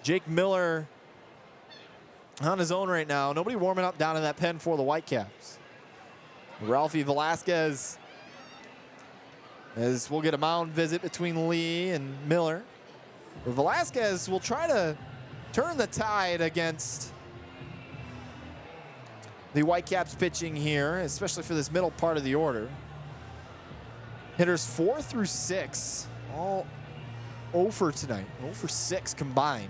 Jake Miller on his own right now. Nobody warming up down in that pen for the Whitecaps. Ralphie Velasquez, as we'll get a mound visit between Lee and Miller. But Velasquez will try to turn the tide against the Whitecaps pitching here, especially for this middle part of the order. Hitters 4 through 6, all 0 for tonight, 0 for 6 combined.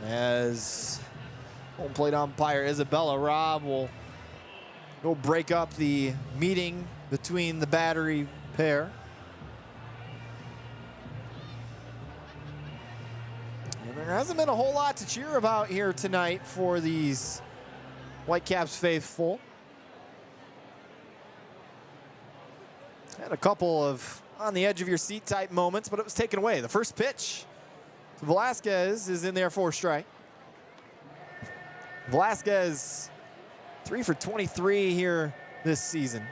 As home plate umpire Isabella Robb will go break up the meeting between the battery pair. And there hasn't been a whole lot to cheer about here tonight for these Whitecaps faithful. Had a couple of on the edge of your seat type moments, but it was taken away. The first pitch to Velasquez is in there for a strike. Velasquez 3 for 23 here this season.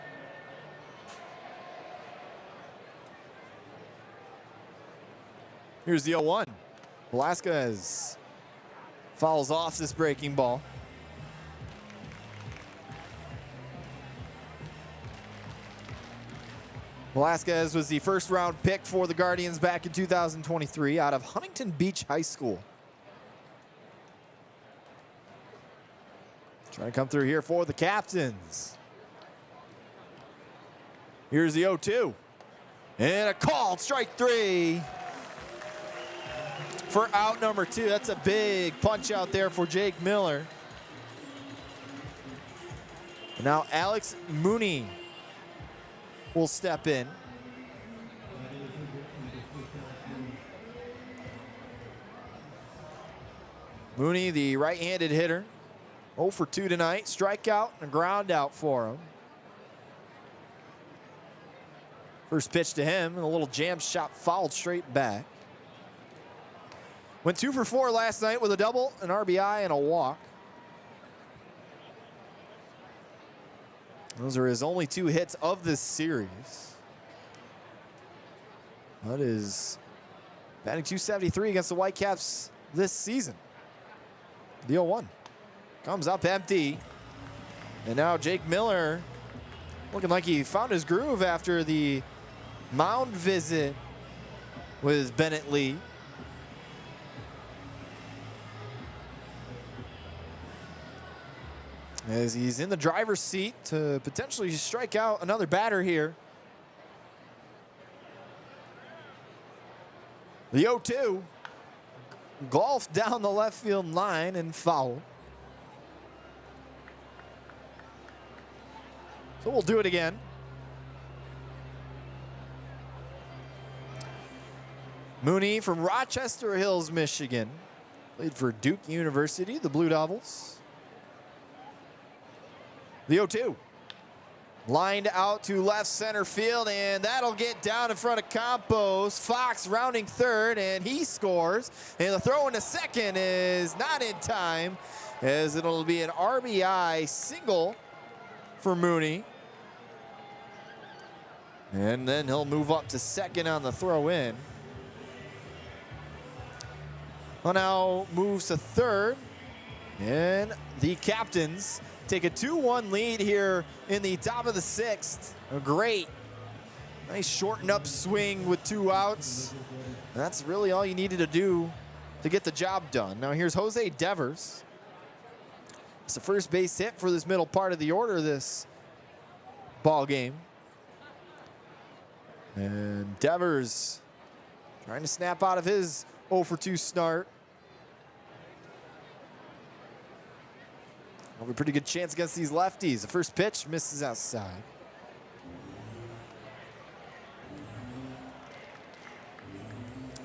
Here's the 0-1. Velasquez fouls off this breaking ball. Velasquez was the first round pick for the Guardians back in 2023 out of Huntington Beach High School. Trying to come through here for the Captains. Here's the 0-2. And a called strike 3 for out number 2. That's a big punch out there for Jake Miller. And now Alex Mooney will step in. Mooney, the right-handed hitter, 0 for 2 tonight. Strikeout and a ground out for him. First pitch to him, and a little jam shot fouled straight back. Went 2 for 4 last night with a double, an RBI, and a walk. Those are his only 2 hits of this series. That is batting .273 against the Whitecaps this season. The 0-1 comes up empty. And now Jake Miller looking like he found his groove after the mound visit with Bennett Lee. As he's in the driver's seat to potentially strike out another batter here. The 0-2 golfed down the left field line and foul. So we'll do it again. Mooney from Rochester Hills, Michigan. Played for Duke University, the Blue Devils. The 0-2. Lined out to left center field, and that'll get down in front of Campos. Fox rounding third, and he scores. And the throw into second is not in time, as it'll be an RBI single for Mooney. And then he'll move up to second on the throw in. Well, now moves to third, and the Captains take a 2-1 lead here in the top of the sixth. A great, nice shortened up swing with 2 outs. And that's really all you needed to do to get the job done. Now here's Jose Devers. It's the first base hit for this middle part of the order this ball game. And Devers trying to snap out of his 0 for 2 start. Have a pretty good chance against these lefties. The first pitch misses outside.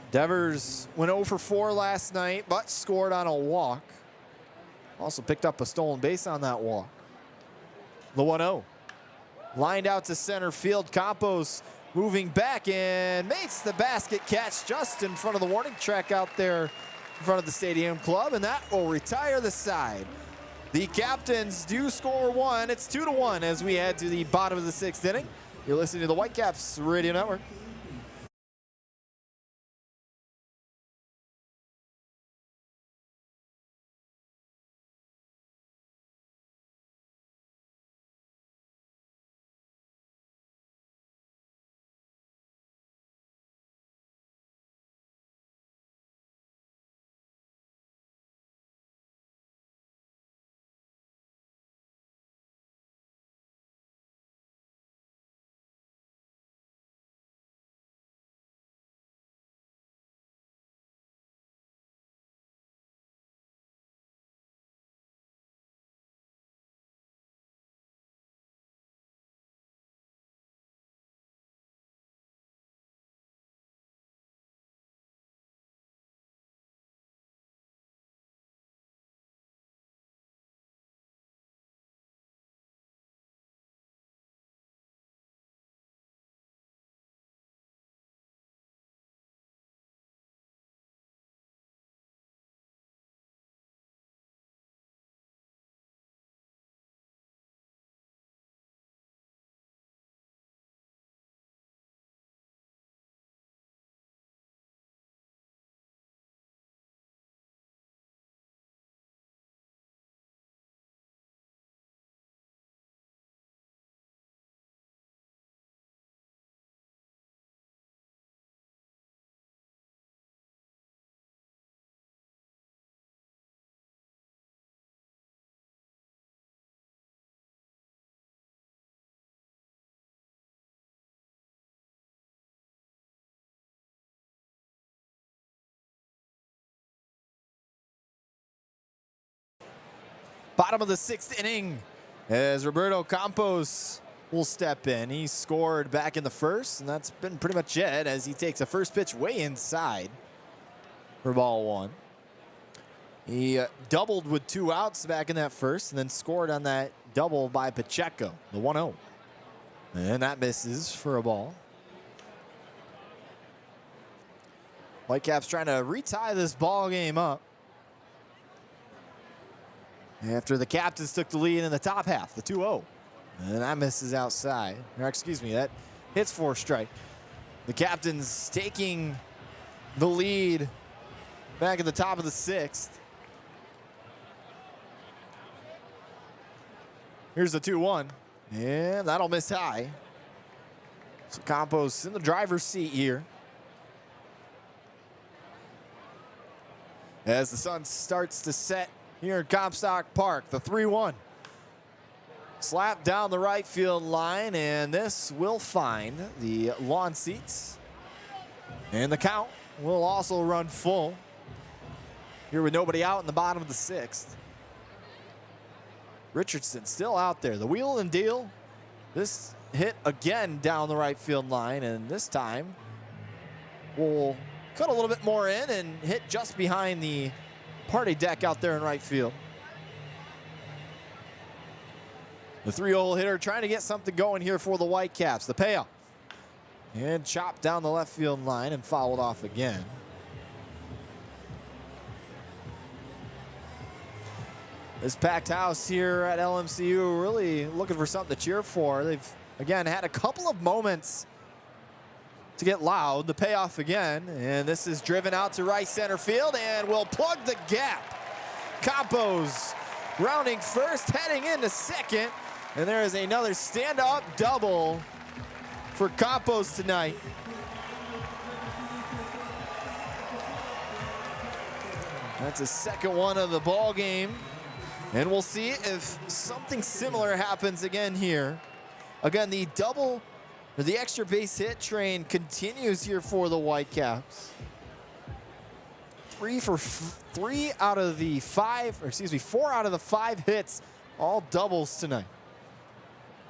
Devers went 0 for 4 last night, but scored on a walk. Also picked up a stolen base on that walk. The 1-0. Lined out to center field. Campos moving back and makes the basket catch just in front of the warning track out there in front of the Stadium Club, and that will retire the side. The Captains do score 1. It's 2-1 as we head to the bottom of the 6th inning. You're listening to the Whitecaps Radio Network. Bottom of the 6th inning as Roberto Campos will step in. He scored back in the first, and that's been pretty much it as he takes a first pitch way inside for ball 1. He doubled with 2 outs back in that first and then scored on that double by Pacheco, the 1-0. And that misses for a ball. Whitecaps trying to retie this ball game up after the Captains took the lead in the top half, the 2-0. And that misses outside. Or excuse me, that hits for a strike. The Captains taking the lead back at the top of the 6th. Here's the 2-1. And that'll miss high. So Campos in the driver's seat here. As the sun starts to set here at Comstock Park, the 3-1. Slap down the right field line, and this will find the lawn seats. And the count will also run full here with nobody out in the bottom of the 6th. Richardson still out there. The wheel and deal. This hit again down the right field line, and this time will cut a little bit more in and hit just behind the party deck out there in right field. The 3-hole hitter trying to get something going here for the Whitecaps. The payoff. And chopped down the left field line and fouled off again. This packed house here at LMCU really looking for something to cheer for. They've, again, had a couple of moments to get loud. The payoff again, and this is driven out to right center field and will plug the gap. Campos rounding first, heading into second, and there is another stand-up double for Campos tonight. That's a second one of the ball game. And we'll see if something similar happens again here. Again, the extra base hit train continues here for the Whitecaps. 4 out of the 5 hits, all doubles tonight.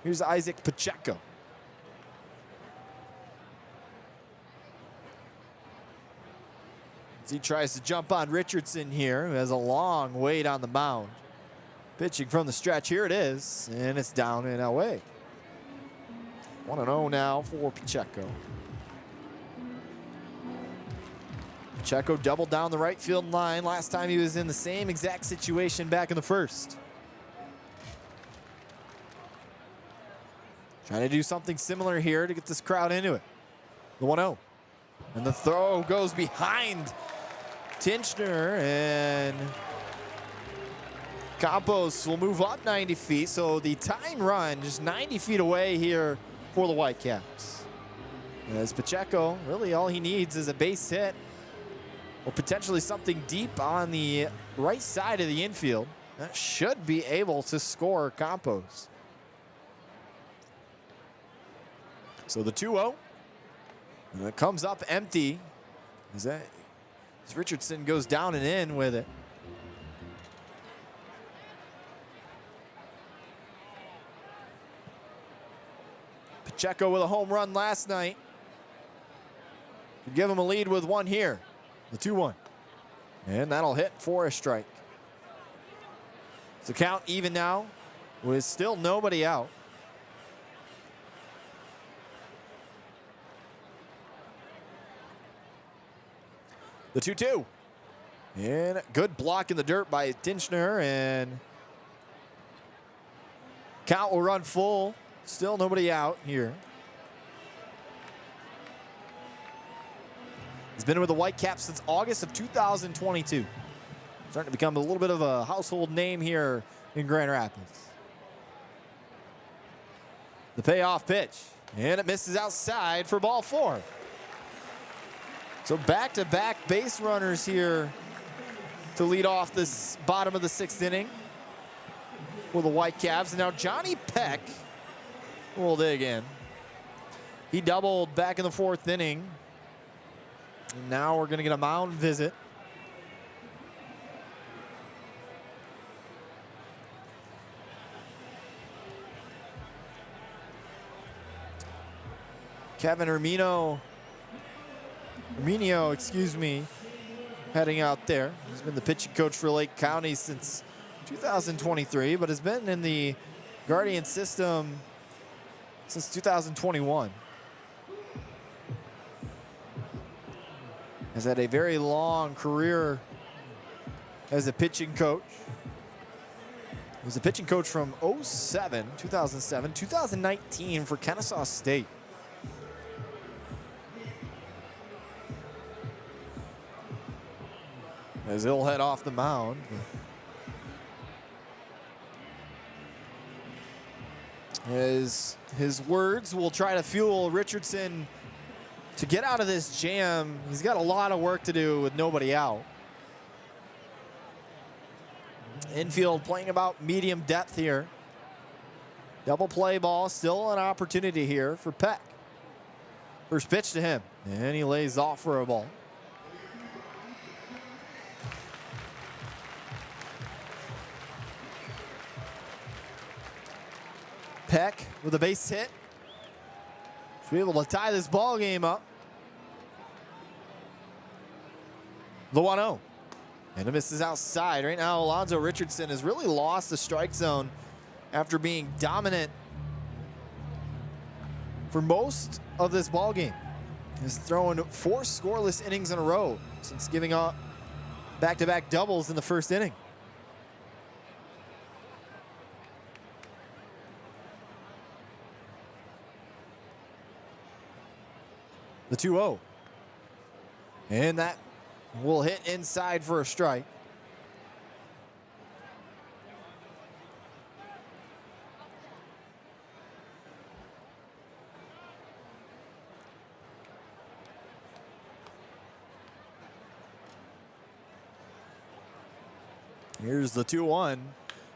Here's Isaac Pacheco. As he tries to jump on Richardson here, who has a long wait on the mound. Pitching from the stretch, here it is, and it's down and away. 1-0 now for Pacheco. Pacheco doubled down the right field line. Last time he was in the same exact situation back in the first. Trying to do something similar here to get this crowd into it. The 1-0. And the throw goes behind Tinchner, and Campos will move up 90 feet, so the tying run just 90 feet away here for the Whitecaps. As Pacheco, really all he needs is a base hit or potentially something deep on the right side of the infield. That should be able to score Campos. So the 2-0, and it comes up empty as Richardson goes down and in with it. Pacheco with a home run last night. Could give him a lead with one here. The 2-1. And that'll hit for a strike. So count even now with still nobody out. The 2-2. And good block in the dirt by Tinchner, and count will run full. Still nobody out here. He's been with the Whitecaps since August of 2022. Starting to become a little bit of a household name here in Grand Rapids. The payoff pitch, and it misses outside for ball 4. So back-to-back base runners here to lead off this bottom of the 6th inning for the Whitecaps. And now Johnny Peck will dig in. He doubled back in the 4th inning. And now we're going to get a mound visit. Kevin Arminio, heading out there. He's been the pitching coach for Lake County since 2023, but has been in the Guardian system since 2021. Has had a very long career as a pitching coach. He was a pitching coach from 2007, 2019 for Kennesaw State. As he'll head off the mound. His words will try to fuel Richardson to get out of this jam. He's got a lot of work to do with nobody out. Infield playing about medium depth here. Double play ball, still an opportunity here for Peck. First pitch to him, and he lays off for a ball. Peck with a base hit. Should be able to tie this ball game up. The 1-0. And it misses outside. Right now, Alonzo Richardson has really lost the strike zone after being dominant for most of this ball game. He's thrown 4 scoreless innings in a row since giving up back-to-back doubles in the first inning. The 2-0. And that will hit inside for a strike. Here's the 2-1,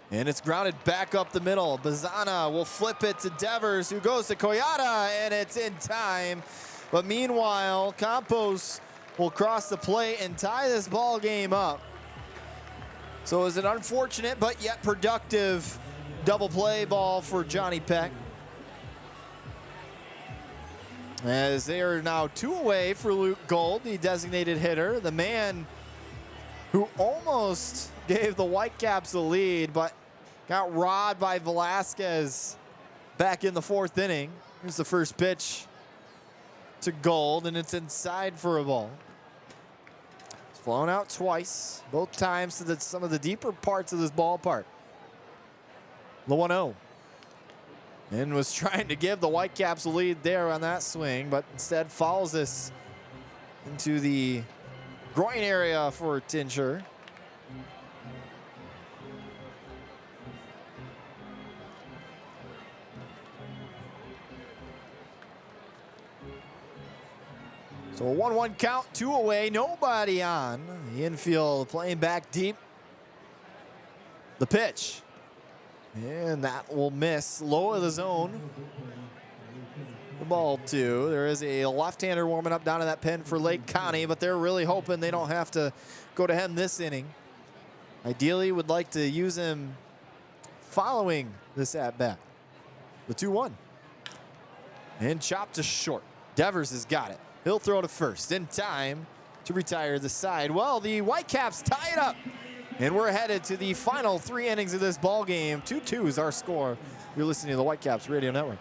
and it's grounded back up the middle. Bazana will flip it to Devers, who goes to Koyata, and it's in time. But meanwhile, Campos will cross the plate and tie this ball game up. So it was an unfortunate but yet productive double play ball for Johnny Peck, as they are now 2 away for Luke Gold, the designated hitter, the man who almost gave the Whitecaps the lead, but got robbed by Velasquez back in the 4th inning. Here's the first pitch to Gold, and it's inside for a ball. It's flown out twice, both times to some of the deeper parts of this ballpark. The 1-0. And was trying to give the Whitecaps a lead there on that swing, but instead fouls this into the groin area for Tincher. So a 1-1 count, 2 away, nobody on. The infield playing back deep. The pitch. And that will miss low of the zone. The ball 2. There is a left-hander warming up down in that pen for Lake County, but they're really hoping they don't have to go to him this inning. Ideally, would like to use him following this at-bat. The 2-1. And chopped to short. Devers has got it. He'll throw to first in time to retire the side. Well, the Whitecaps tie it up, and we're headed to the final 3 innings of this ball game. 2-2 is our score. You're listening to the Whitecaps Radio Network.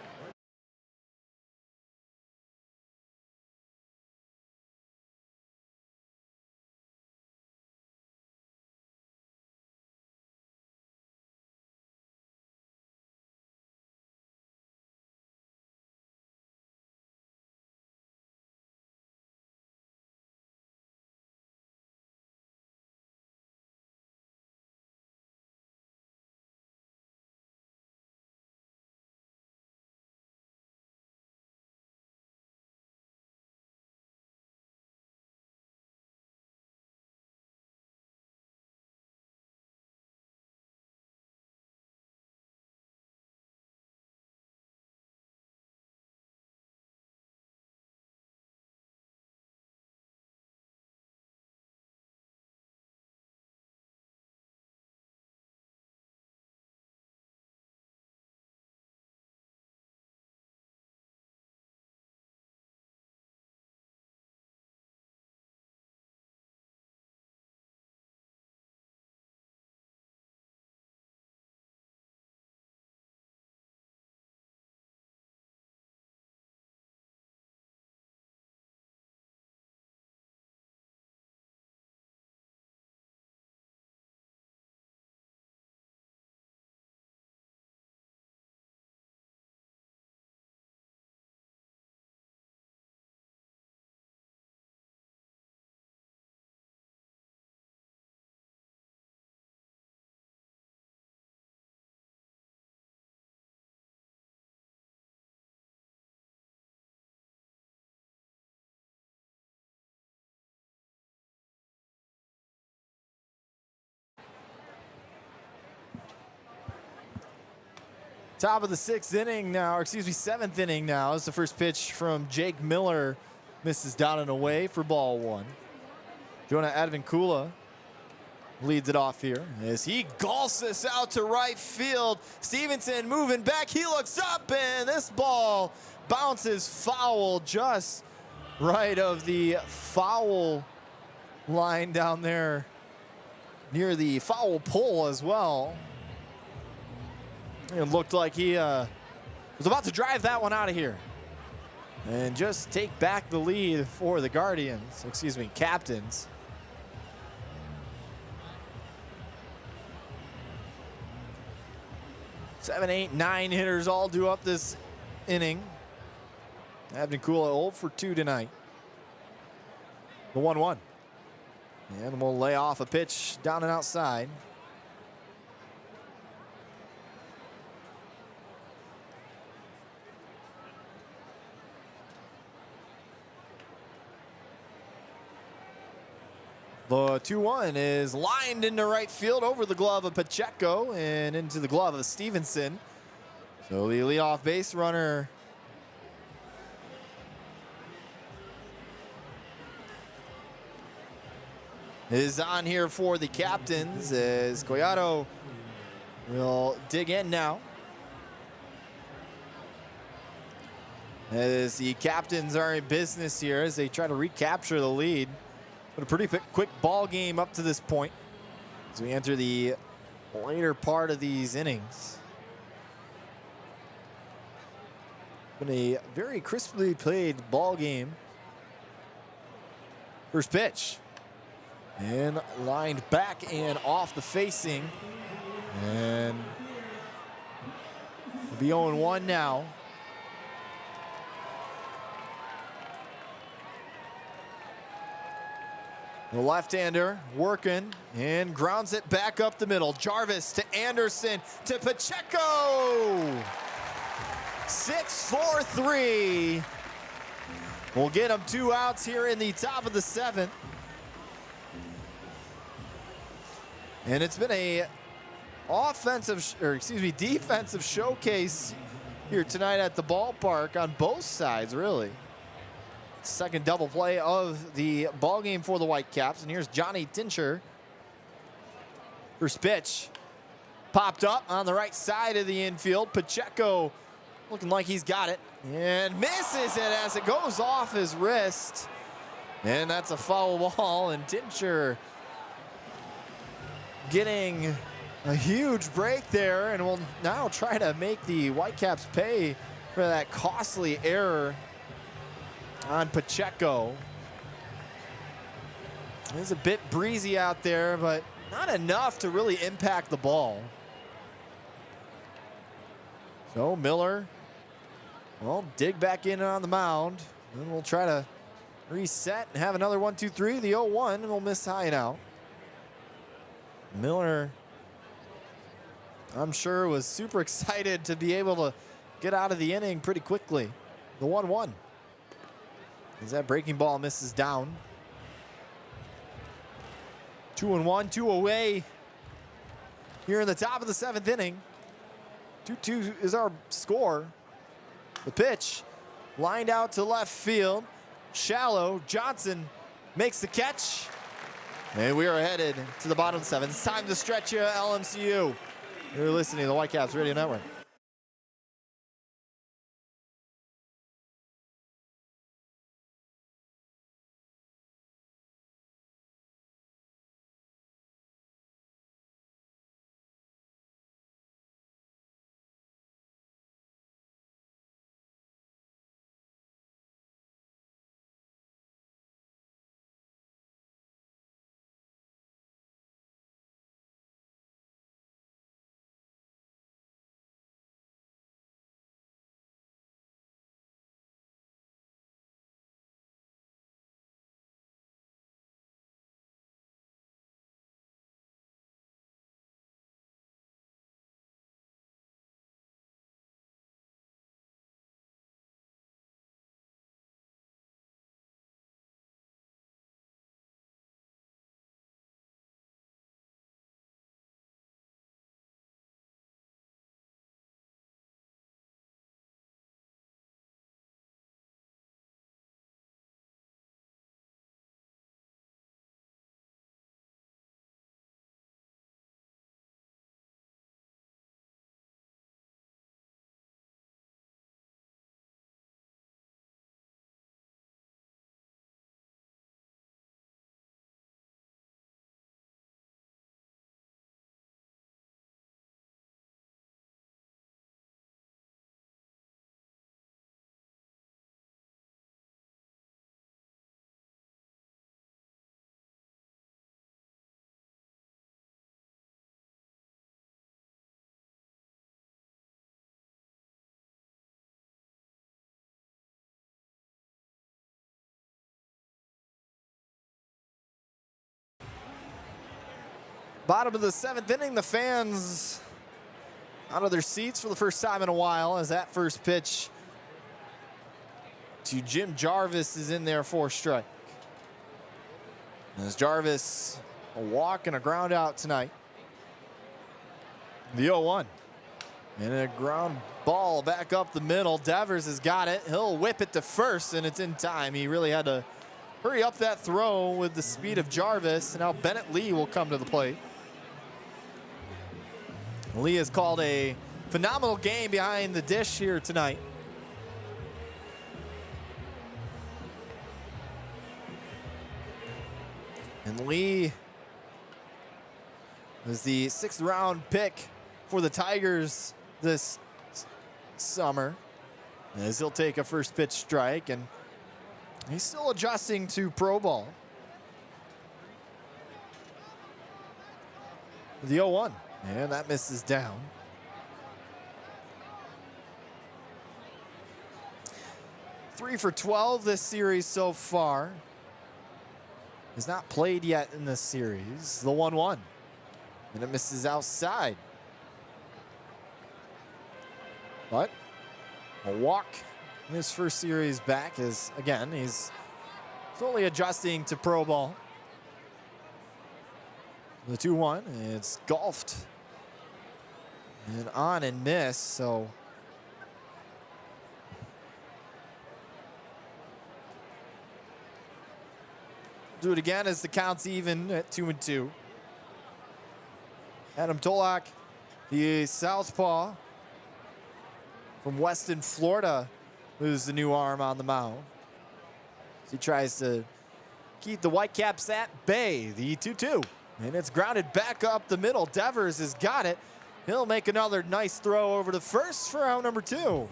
Top of the 6th inning now, or excuse me, 7th inning now. It's the first pitch from Jake Miller. Misses down and away for ball 1. Jonah Advincula leads it off here as he golfs this out to right field. Stevenson moving back. He looks up, and this ball bounces foul just right of the foul line down there near the foul pole as well. It looked like he was about to drive that one out of here and just take back the lead for the Guardians, excuse me, Captains. Seven, 8, 9 hitters all due up this inning. Abden Kula 0 for 2 tonight. The 1-1. And we'll lay off a pitch down and outside. The 2-1 is lined into right field over the glove of Pacheco and into the glove of Stevenson. So the leadoff base runner is on here for the Captains as Collado will dig in now. As the Captains are in business here as they try to recapture the lead. But a pretty quick ball game up to this point as we enter the later part of these innings. Been a very crisply played ball game. First pitch. And lined back and off the facing. And it'll be 0-1 now. The left-hander working and grounds it back up the middle. Jarvis to Anderson to Pacheco. 6-4-3. We'll get him 2 outs here in the top of the 7th. And it's been a defensive showcase here tonight at the ballpark on both sides, really. Second double play of the ball game for the Whitecaps. And here's Johnny Tincher. First pitch popped up on the right side of the infield. Pacheco looking like he's got it and misses it as it goes off his wrist. And that's a foul ball, and Tincher getting a huge break there, and will now try to make the Whitecaps pay for that costly error on Pacheco. It's a bit breezy out there, but not enough to really impact the ball. So Miller will dig back in on the mound, and we'll try to reset and have another 1-2-3. The 0-1, and we'll miss high and out. Miller, I'm sure, was super excited to be able to get out of the inning pretty quickly. The 1-1. As that breaking ball misses down. 2-1, 2 away here in the top of the 7th inning. 2-2 is our score. The pitch lined out to left field. Shallow. Johnson makes the catch. And we are headed to the bottom 7. It's time to stretch you, LMCU. You're listening to the Whitecaps Radio Network. Bottom of the 7th inning, the fans out of their seats for the first time in a while as that first pitch to Jim Jarvis is in there for a strike. As Jarvis, a walk and a ground out tonight. The 0-1. And a ground ball back up the middle. Devers has got it. He'll whip it to first, and it's in time. He really had to hurry up that throw with the speed of Jarvis. And now Bennett Lee will come to the plate. Lee has called a phenomenal game behind the dish here tonight. And Lee is the 6th round pick for the Tigers this summer, as he'll take a first pitch strike, and he's still adjusting to pro ball. The 0-1, and that misses down. Three for 12 this series so far. Has not played yet in this series. The 1-1, and it misses outside. But a walk in his first series back is, again, he's slowly adjusting to pro ball. The 2-1, it's golfed and on and miss, so do it again as the count's even at 2-2. Adam Tolak, the southpaw from Weston, Florida, who's the new arm on the mound. He tries to keep the Whitecaps at bay. The 2-2, and it's grounded back up the middle. Devers has got it. He'll make another nice throw over to first for out number 2.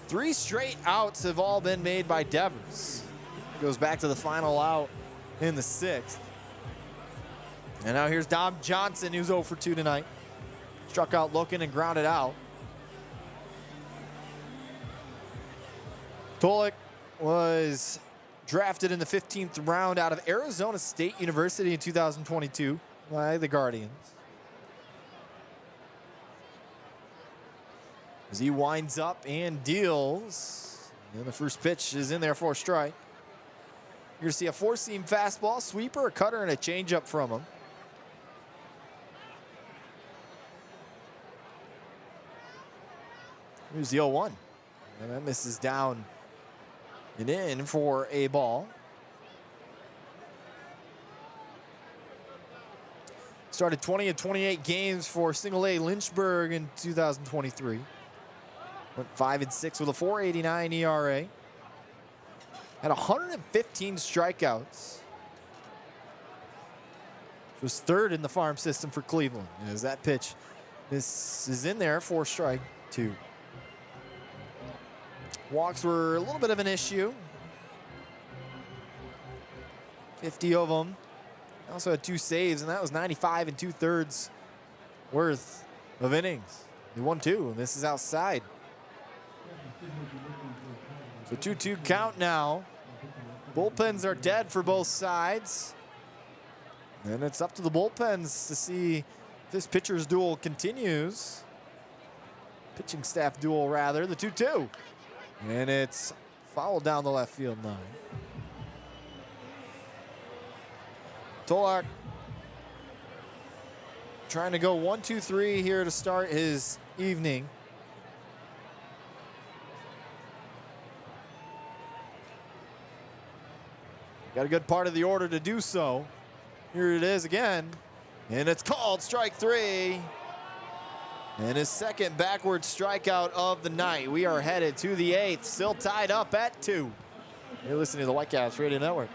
3 straight outs have all been made by Devers. Goes back to the final out in the 6th. And now here's Dom Johnson, who's 0 for 2 tonight. Struck out looking and grounded out. Tolak was drafted in the 15th round out of Arizona State University in 2022 by the Guardians. As he winds up and deals, and the first pitch is in there for a strike. You're going to see a 4-seam fastball, sweeper, a cutter, and a changeup from him. Here's the 0-1, and that misses down and in for a ball. Started 20 of 28 games for Single A Lynchburg in 2023. Went 5-6 with a 4.89 ERA. Had 115 strikeouts. Was 3rd in the farm system for Cleveland. As that pitch, this is in there for strike 2. Walks were a little bit of an issue. 50 of them. Also had 2 saves, and that was 95 2/3 worth of innings. He won 2, and this is outside. So 2-2 count now. Bullpens are dead for both sides. And it's up to the bullpens to see if this pitcher's duel continues. Pitching staff duel, rather. The 2-2. And it's fouled down the left field line. Tolak trying to go 1-2-3 here to start his evening. Got a good part of the order to do so. Here it is again, and it's called strike 3. And his second backward strikeout of the night. We are headed to the 8th, still tied up at 2. You're listening to the Whitecaps Radio Network.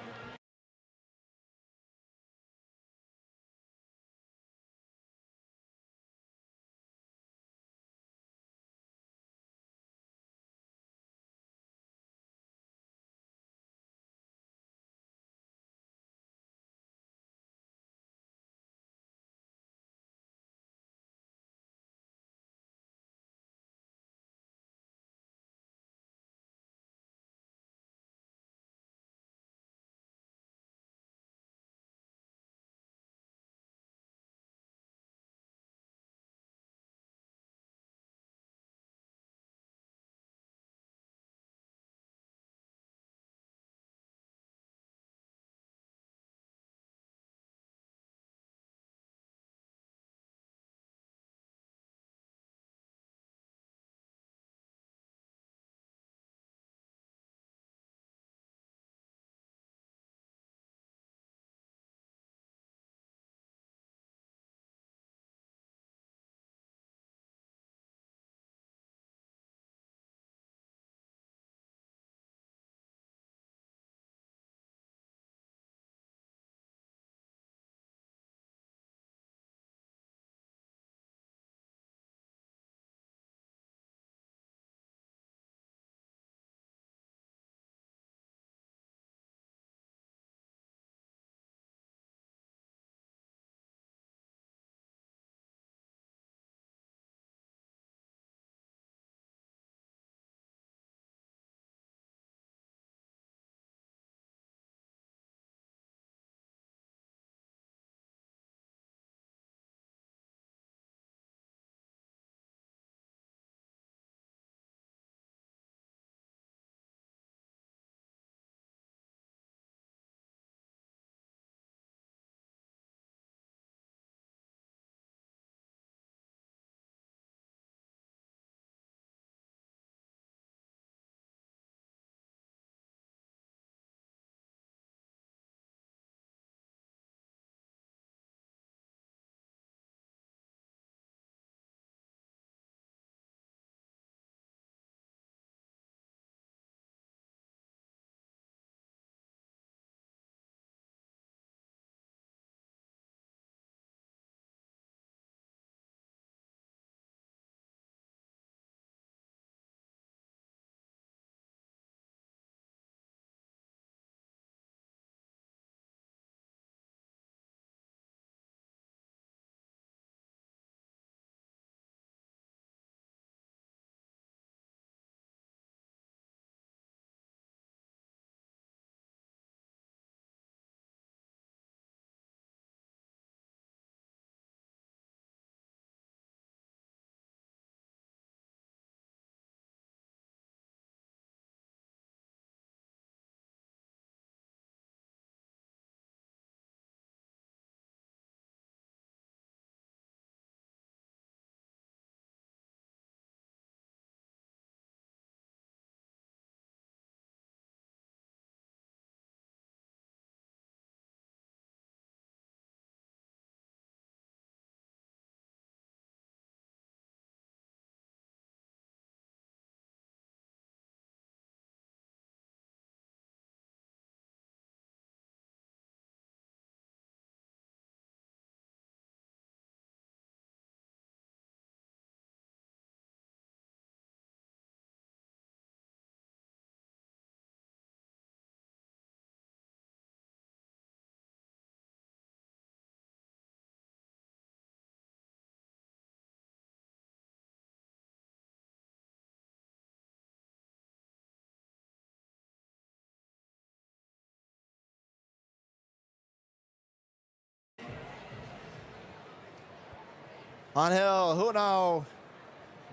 Angel Hunao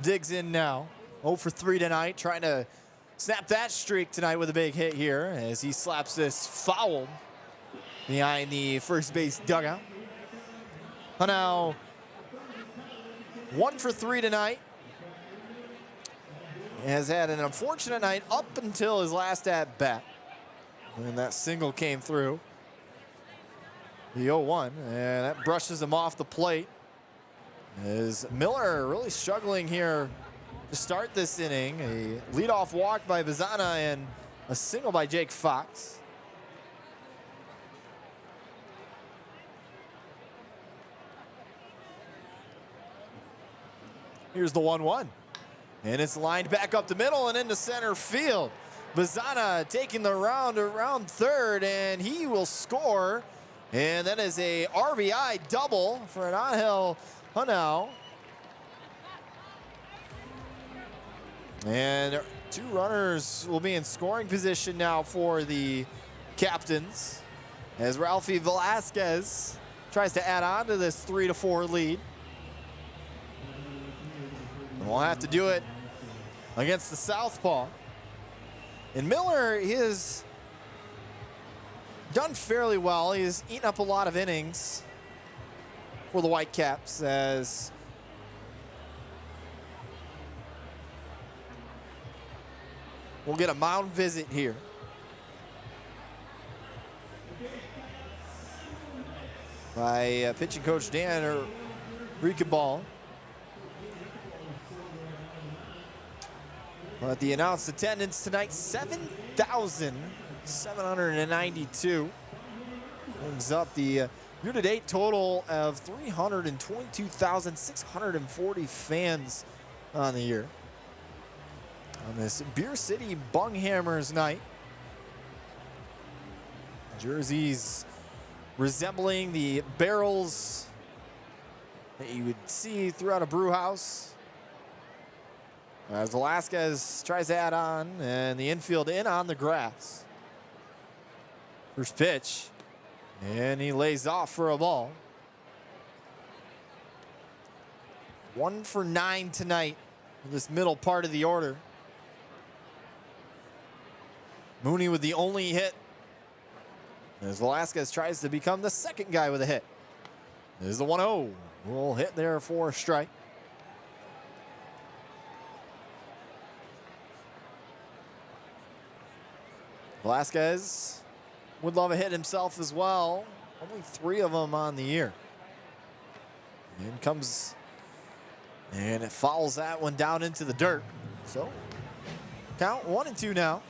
digs in now. 0 for 3 tonight, trying to snap that streak tonight with a big hit here as he slaps this foul behind the first base dugout. Hunao 1 for 3 tonight. Has had an unfortunate night up until his last at bat. And that single came through. The 0-1, and that brushes him off the plate. As Miller really struggling here to start this inning. A leadoff walk by Bazana and a single by Jake Fox. Here's the 1-1. And it's lined back up the middle and into center field. Bazana taking the round around third, and he will score. And that is a RBI double for an Angel Hunao. And 2 runners will be in scoring position now for the captains as Ralphie Velasquez tries to add on to this 3-4 lead. And we'll have to do it against the southpaw. And Miller, he has done fairly well. He's eaten up a lot of innings for the Whitecaps as we'll get a mound visit here. By pitching coach Dan Ricabal. But the announced attendance tonight, 7,792. Brings up the year-to-date total of 322,640 fans on the year. On this Beer City Bunghammers night. Jerseys resembling the barrels that you would see throughout a brew house. As Velasquez tries to add on, and the infield in on the grass. First pitch, and he lays off for a ball. 1 for 9 tonight in this middle part of the order. Mooney with the only hit, as Velasquez tries to become the second guy with a hit. There's the 1-0. We'll hit there for a strike. Velasquez would love a hit himself as well. Only 3 of them on the year. In comes, and it fouls that one down into the dirt. So, count 1-2 now.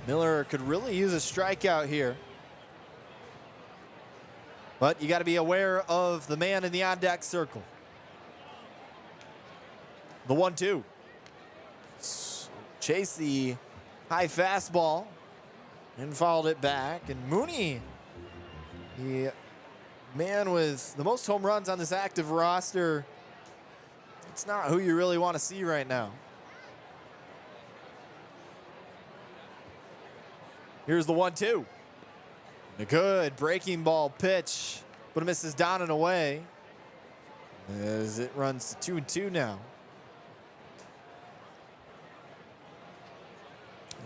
Miller could really use a strikeout here. But you got to be aware of the man in the on-deck circle. The 1-2. Chase the high fastball and fouled it back. And Mooney, the man with the most home runs on this active roster, it's not who you really want to see right now. Here's the 1-2. A good breaking ball pitch, but it misses down and away as it runs to 2-2 now.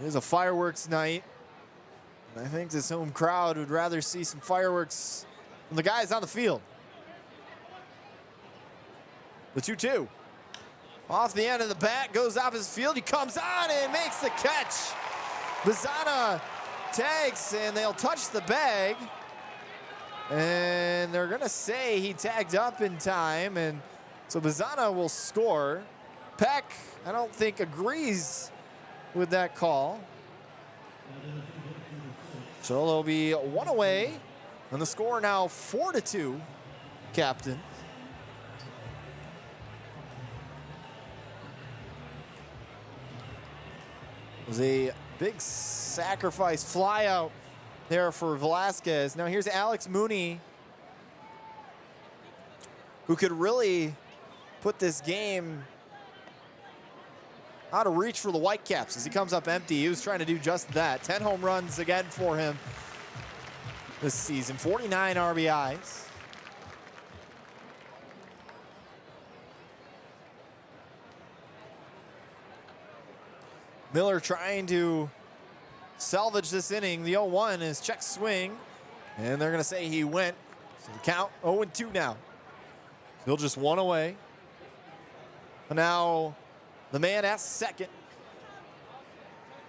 It is a fireworks night. And I think this home crowd would rather see some fireworks from the guys on the field. The 2-2. Off the end of the bat, goes off his field. He comes on and makes the catch. Bazana tags, and they'll touch the bag. And they're going to say he tagged up in time. And so Bazana will score. Peck, I don't think, agrees with that call. So there'll be 1 away, and the score now 4-2, captain. It was a big sacrifice fly out there for Velasquez. Now here's Alex Mooney, who could really put this game out of reach for the Whitecaps as he comes up empty. He was trying to do just that. 10 home runs again for him this season, 49 RBIs. Miller trying to salvage this inning. The 0-1 is check swing, and they're going to say he went. So the count 0-2 now. Still just one away. Now the man at second.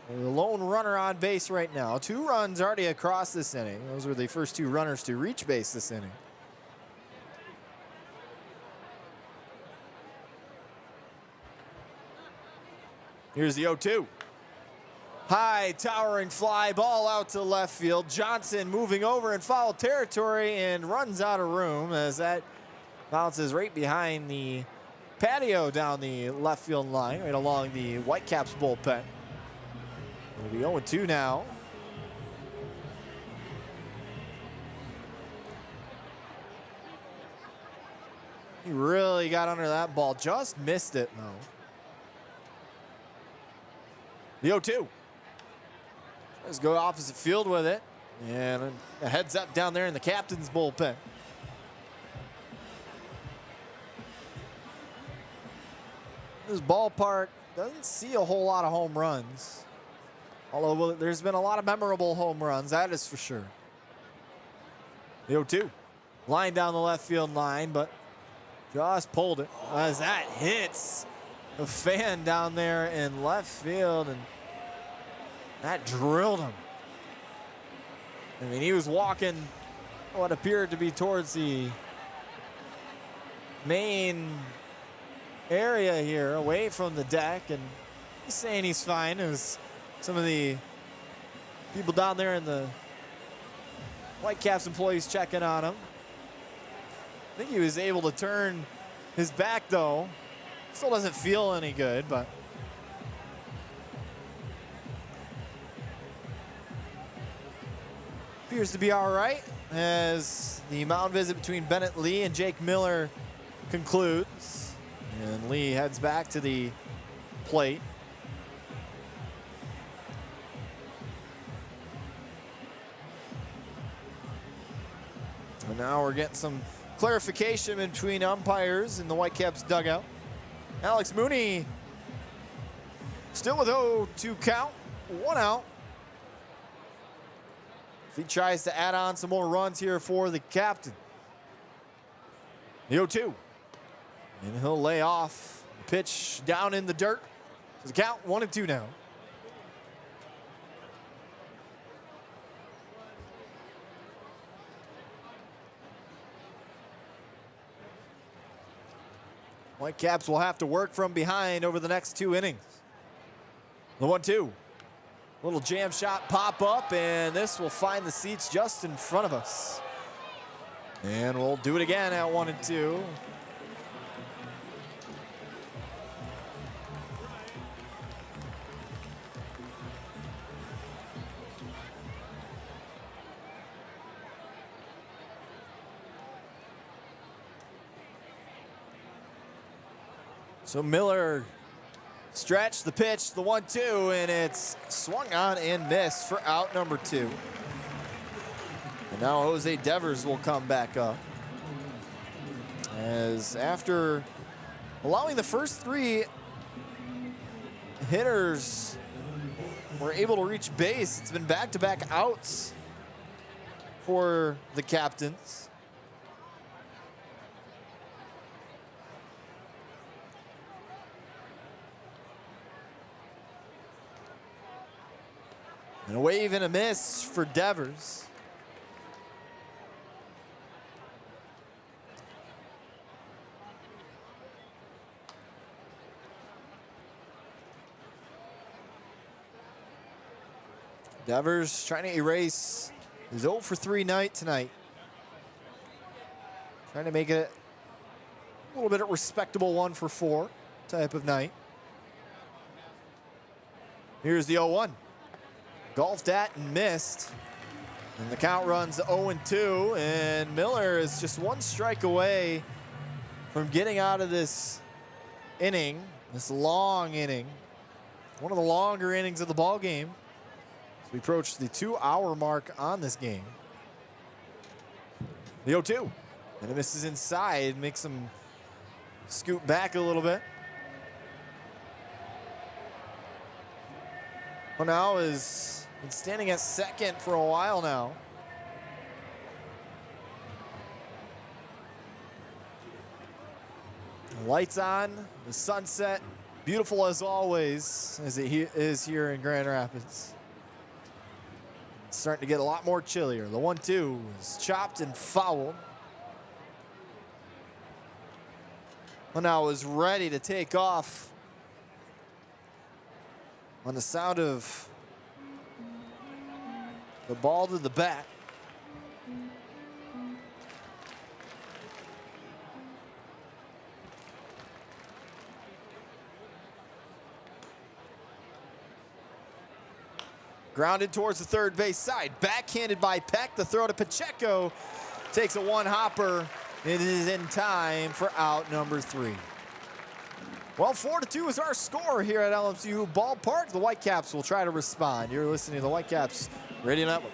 The lone runner on base right now. 2 runs already across this inning. Those were the first 2 runners to reach base this inning. Here's the 0-2. High towering fly ball out to left field. Johnson moving over in foul territory and runs out of room as that bounces right behind the patio down the left field line, right along the Whitecaps bullpen. It'll be 0-2 now. He really got under that ball. Just missed it, though. The 0-2. Let's go opposite field with it. And a heads up down there in the captain's bullpen. This ballpark doesn't see a whole lot of home runs. Although there's been a lot of memorable home runs, that is for sure. The 0-2. Line down the left field line, but just pulled it. As that hits the fan down there in left field, and that drilled him. I mean, he was walking what appeared to be towards the main area here, away from the deck, and he's saying he's fine. As some of the people down there in the Whitecaps employees checking on him. I think he was able to turn his back, though. Still doesn't feel any good, but appears to be all right as the mound visit between Bennett Lee and Jake Miller concludes. And Lee heads back to the plate. And now we're getting some clarification between umpires in the Whitecaps dugout. Alex Mooney still with 0-2 count, 1 out. If he tries to add on some more runs here for the captain. The 0-2. And he'll lay off the pitch down in the dirt. So the count 1-2 now. Whitecaps will have to work from behind over the next 2 innings. The 1-2. Little jam shot pop up, and this will find the seats just in front of us. And we'll do it again at 1-2. So Miller stretched the pitch, the 1-2, and it's swung on and missed for out number 2. And now Jose Devers will come back up. As after allowing the first 3 hitters were able to reach base, it's been back-to-back outs for the captains. And a wave and a miss for Devers. Devers trying to erase his 0-for-3 night tonight. Trying to make it a little bit of respectable 1-for-4 type of night. Here's the 0-1. Golfed at and missed. And the count runs 0-2, and Miller is just 1 strike away from getting out of this inning, this long inning. One of the longer innings of the ball game as we approach the 2-hour mark on this game. The 0-2. And it misses inside, makes him scoot back a little bit. Well, now is been standing at second for a while now. Lights on, the sunset, beautiful as always, as it is here in Grand Rapids. It's starting to get a lot more chillier. The 1-2 is chopped and fouled. Well, now is ready to take off on the sound of the ball to the bat. Grounded towards the third base side. Backhanded by Peck. The throw to Pacheco. Takes a one-hopper. It is in time for out number 3. Well, 4-2 is our score here at LMCU Ballpark. The Whitecaps will try to respond. You're listening to the Whitecaps Radio Network.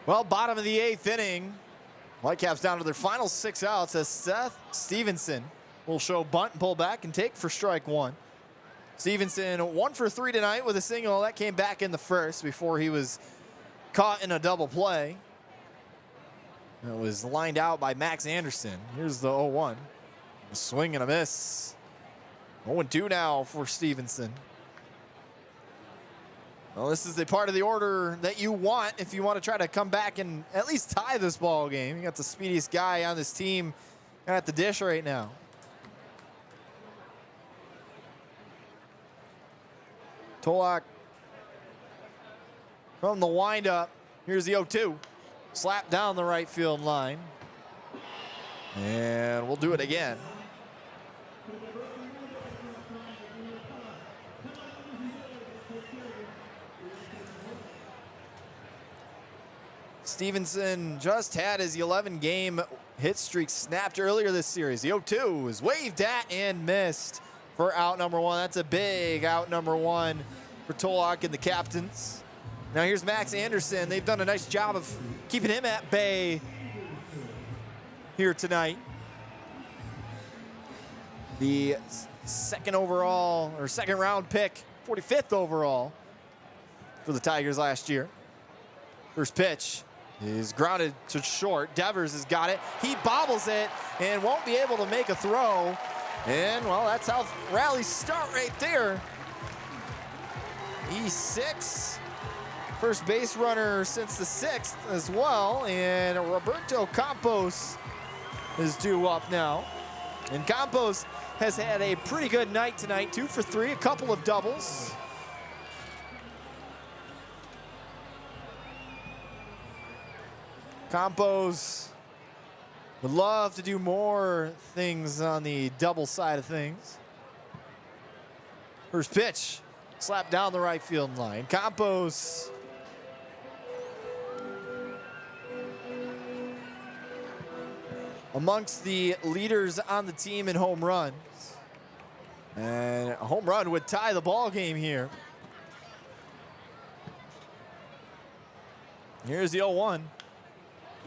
Well, bottom of the 8th inning. Whitecaps down to their final 6 outs as Seth Stevenson will show bunt and pull back and take for strike 1. Stevenson 1 for 3 tonight with a single. That came back in the first before he was caught in a double play. It was lined out by Max Anderson. Here's the 0-1. A swing and a miss. 0-2 now for Stevenson. Well, this is the part of the order that you want if you want to try to come back and at least tie this ball game. You got the speediest guy on this team at the dish right now. Tolak from the windup. Here's the 0-2. Slap down the right field line. And we'll do it again. Stevenson just had his 11-game hit streak snapped earlier this series. The 0-2 is waved at and missed for out number 1. That's a big out number 1 for Tolak and the captains. Now here's Max Anderson. They've done a nice job of keeping him at bay here tonight. The second round pick, 45th overall for the Tigers last year. First pitch is grounded to short. Devers has got it. He bobbles it and won't be able to make a throw. And, well, that's how rallies start right there. E6, first base runner since the 6th as well. And Roberto Campos is due up now. And Campos has had a pretty good night tonight. 2 for 3, a couple of doubles. Campos would love to do more things on the double side of things. First pitch, slapped down the right field line. Campos amongst the leaders on the team in home runs. And a home run would tie the ball game here. Here's the 0-1.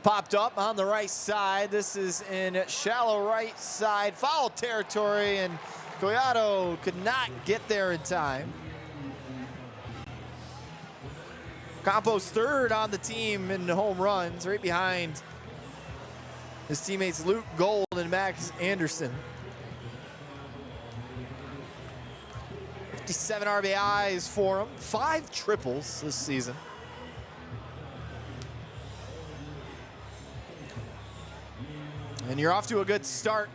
Popped up on the right side. This is in shallow right side foul territory, and Collado could not get there in time. Campos third on the team in home runs, right behind his teammates Luke Gold and Max Anderson. 57 RBIs for him, 5 triples this season. And you're off to a good start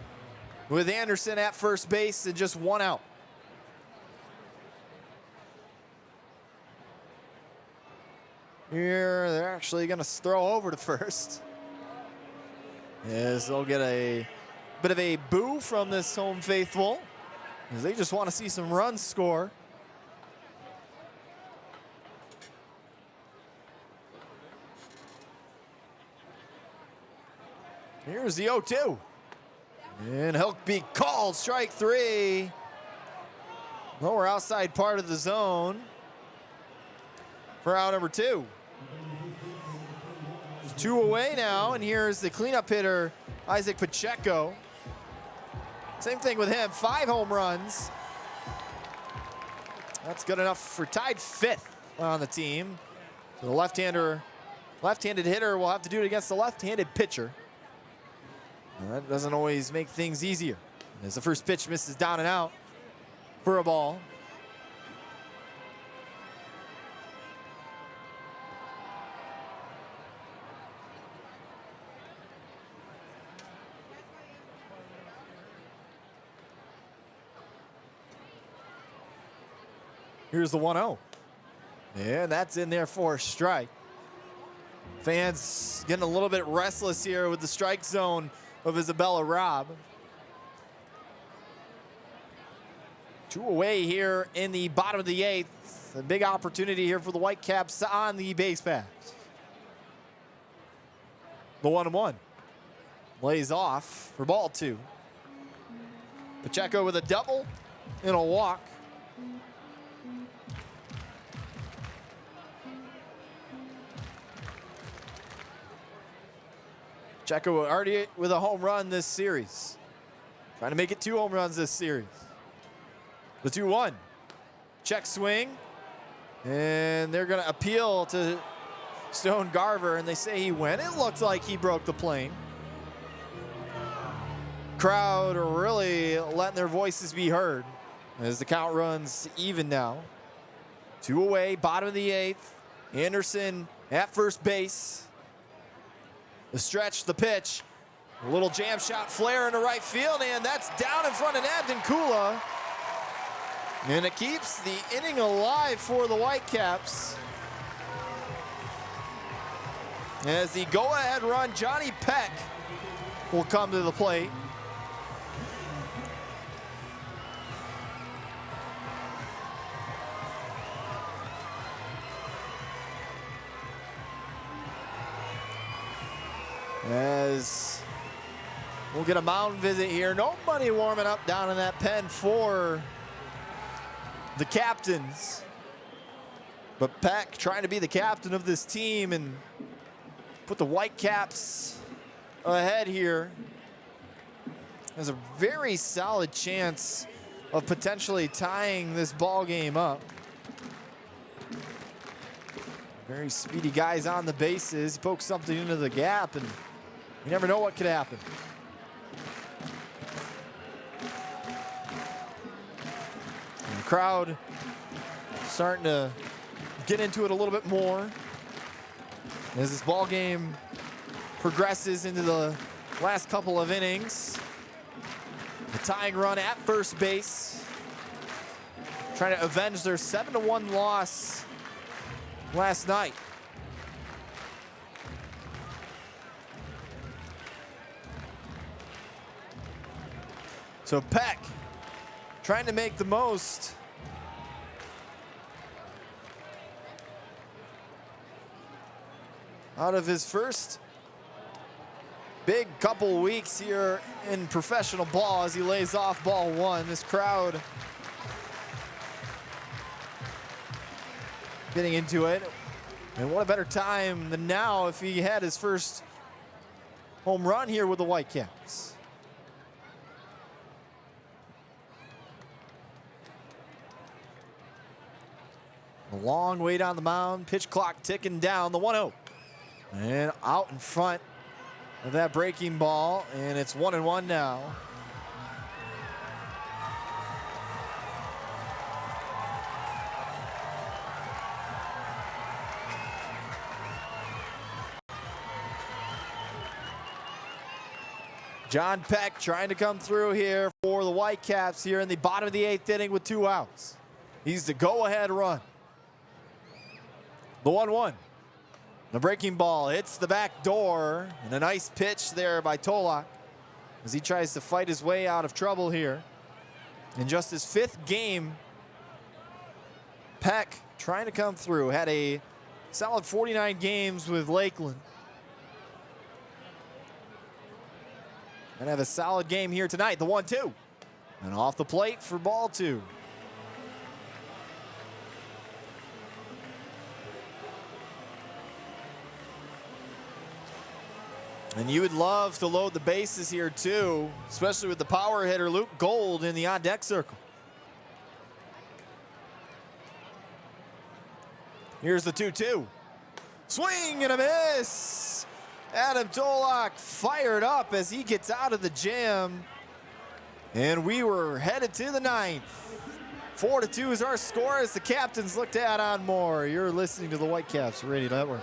with Anderson at first base and just 1 out. Here, they're actually going to throw over to first. As they'll get a bit of a boo from this home faithful, as they just want to see some runs score. Here's the 0-2. And he'll be called strike 3. Lower outside part of the zone for out number 2. There's 2 away now, and here's the cleanup hitter, Isaac Pacheco. Same thing with him, 5 home runs. That's good enough for tied 5th on the team. So the left-handed hitter will have to do it against the left-handed pitcher. And that doesn't always make things easier, as the first pitch misses down and out for a ball. Here's the 1-0. And that's in there for a strike. Fans getting a little bit restless here with the strike zone of Isabella Robb. 2 away here in the bottom of the 8th. A big opportunity here for the Whitecaps on the base pass. The 1-1 lays off for ball 2. Pacheco with a double and a walk. Pacheco already with a home run this series. Trying to make it 2 home runs this series. The 2-1. Check swing. And they're going to appeal to Stone Garver, and they say he went. It looks like he broke the plane. Crowd are really letting their voices be heard as the count runs even now. 2 away, bottom of the 8th. Anderson at first base. The stretch, the pitch, a little jam shot flare into right field, and that's down in front of Abden Kula. And it keeps the inning alive for the Whitecaps. As the go-ahead run, Johnny Peck will come to the plate. As we'll get a mound visit here. Nobody warming up down in that pen for the captains. But Peck trying to be the captain of this team and put the Whitecaps ahead here. There's a very solid chance of potentially tying this ball game up. Very speedy guys on the bases. He pokes something into the gap, and you never know what could happen. And the crowd starting to get into it a little bit more as this ball game progresses into the last couple of innings. The tying run at first base, trying to avenge their 7-1 loss last night. So Peck trying to make the most out of his first big couple weeks here in professional ball as he lays off ball one. This crowd getting into it. And what a better time than now if he had his first home run here with the Whitecaps. A long way down the mound, pitch clock ticking down, the 1-0. And out in front of that breaking ball, and it's 1-1 now. John Peck trying to come through here for the Whitecaps here in the bottom of the 8th inning with 2 outs. He's the go-ahead run. The 1-1. The breaking ball hits the back door, and a nice pitch there by Tolak as he tries to fight his way out of trouble here. In just his 5th game, Peck trying to come through. Had a solid 49 games with Lakeland. And have a solid game here tonight, the 1-2. And off the plate for ball 2. And you would love to load the bases here too, especially with the power hitter Luke Gold in the on-deck circle. Here's the 2-2. Swing and a miss. Adam Tolak fired up as he gets out of the jam. And we were headed to the 9th. 4-2 is our score as the captains look to add on more. You're listening to the Whitecaps Radio Network.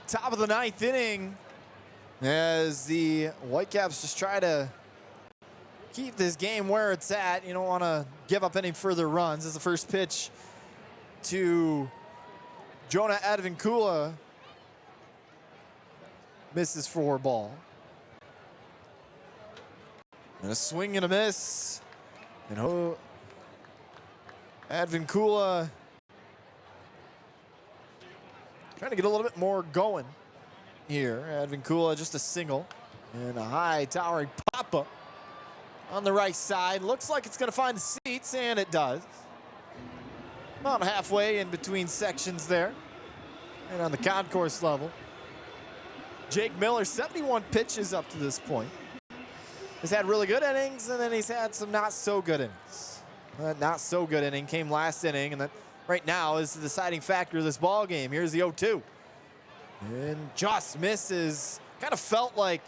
Top of the 9th inning as the Whitecaps just try to keep this game where it's at. You don't want to give up any further runs. As the first pitch to Jonah Advincula misses for ball. And a swing and a miss. And Advincula trying to get a little bit more going here. Advincula just a single. And a high towering pop-up on the right side. Looks like it's going to find the seats, and it does. About halfway in between sections there. And on the concourse level. Jake Miller, 71 pitches up to this point. He's had really good innings, and then he's had some not so good innings. That not so good inning came last inning, and that right now is the deciding factor of this ball game. Here's the 0-2. And just misses. Kind of felt like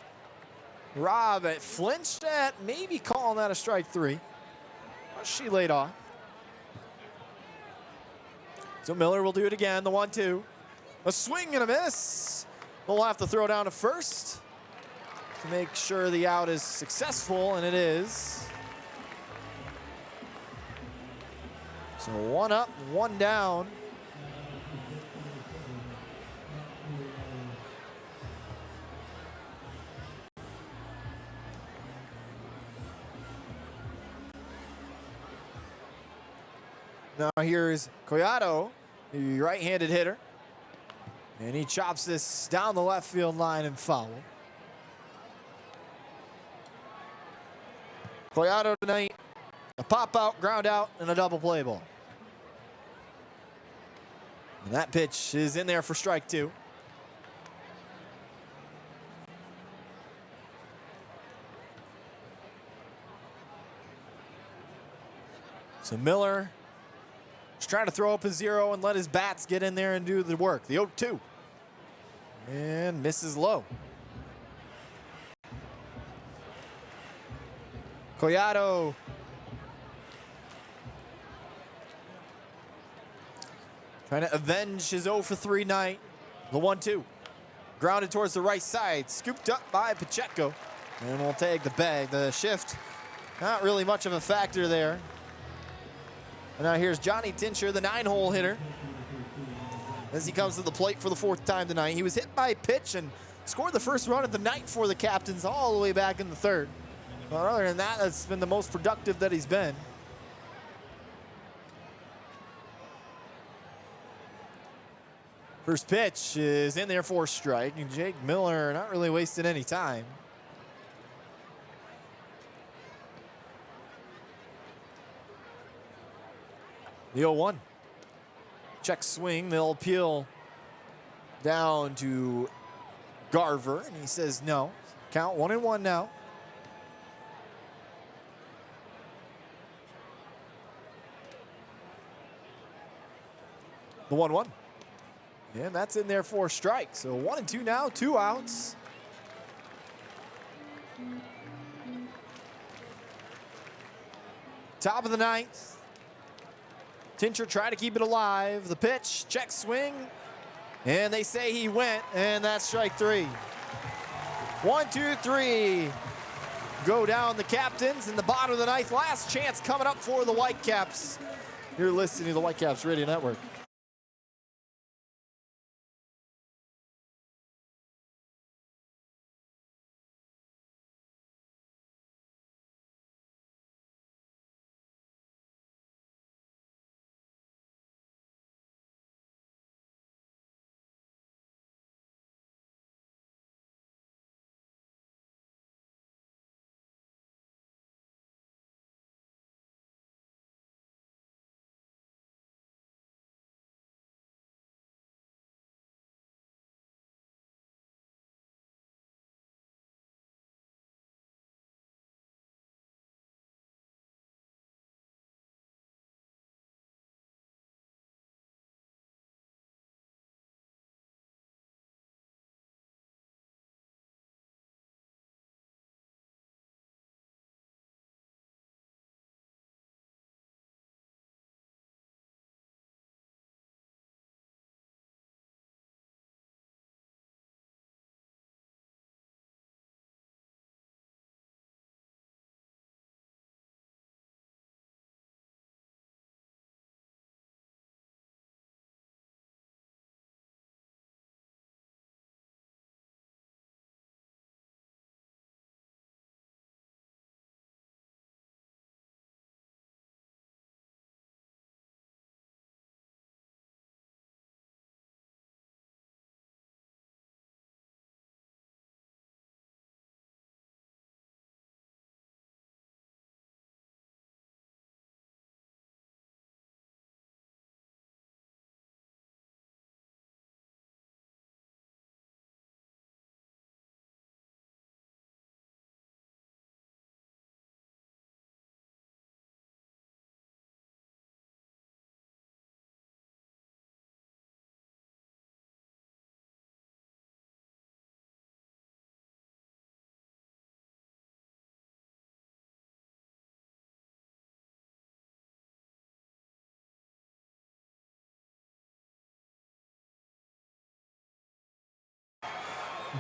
Rob flinched at maybe calling that a strike three. But she laid off. So Miller will do it again, the 1-2. A swing and a miss. We'll have to throw down to first to make sure the out is successful, and it is. So 1 up, 1 down. Now here's Collado, the right-handed hitter. And he chops this down the left field line and foul. Collado tonight, a pop-out, ground out, and a double play ball. And that pitch is in there for strike 2. So Miller is trying to throw up a 0 and let his bats get in there and do the work. The 0-2. And misses low. Collado trying to avenge his 0 for 3 night. The 1-2. Grounded towards the right side. Scooped up by Pacheco. And we'll take the bag. The shift, not really much of a factor there. And now here's Johnny Tincher, the 9-hole hitter, as he comes to the plate for the 4th time tonight. He was hit by a pitch and scored the first run of the night for the Captains all the way back in the 3rd. But other than that, that's been the most productive that he's been. First pitch is in there for a strike, and Jake Miller not really wasting any time. The 0-1. Check swing. They'll peel down to Garver, and he says no. Count 1-1 now. The 1-1. And that's in there for a strike. So 1-2 now, 2 outs. Top of the 9th. Tincher tried to keep it alive. The pitch, check swing, and they say he went, and that's strike 3. 1, 2, 3. Go down the Captains in the bottom of the 9th. Last chance coming up for the Whitecaps. You're listening to the Whitecaps Radio Network.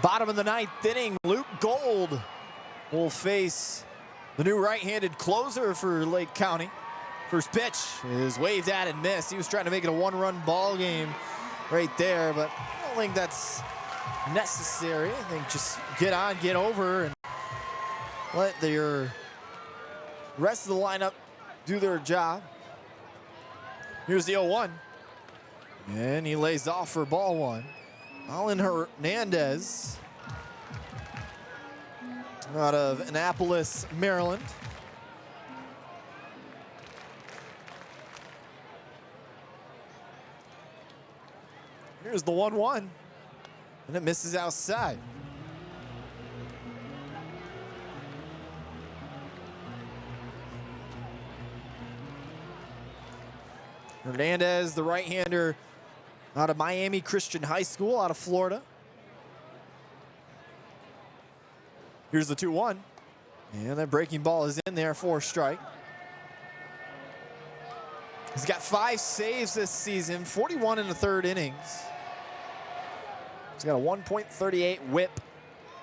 Bottom of the ninth inning, Luke Gold will face the new right-handed closer for Lake County. First pitch is waved at and missed. He was trying to make it a one-run ball game right there, but I don't think that's necessary. I think just get on, get over, and let your rest of the lineup do their job. Here's the 0-1. And he lays off for ball one. Alan Hernandez out of Annapolis, Maryland. Here's the 1-1. And it misses outside. Hernandez, the right-hander out of Miami Christian High School out of Florida. Here's the 2-1. And that breaking ball is in there for a strike. He's got 5 saves this season, 41 in the third innings. He's got a 1.38 whip,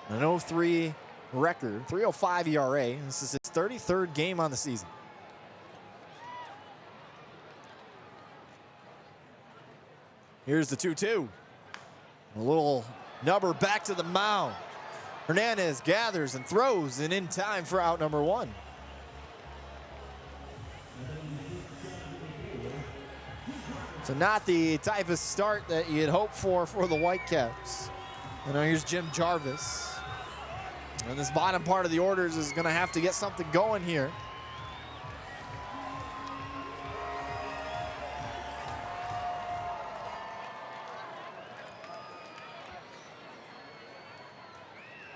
an 0.3 record, 3.05 ERA. This is his 33rd game on the season. Here's the 2-2. A little number back to the mound. Hernandez gathers and throws, and in time for out number 1. So not the type of start that you'd hope for the Whitecaps. You know, here's Jim Jarvis. And this bottom part of the orders is going to have to get something going here.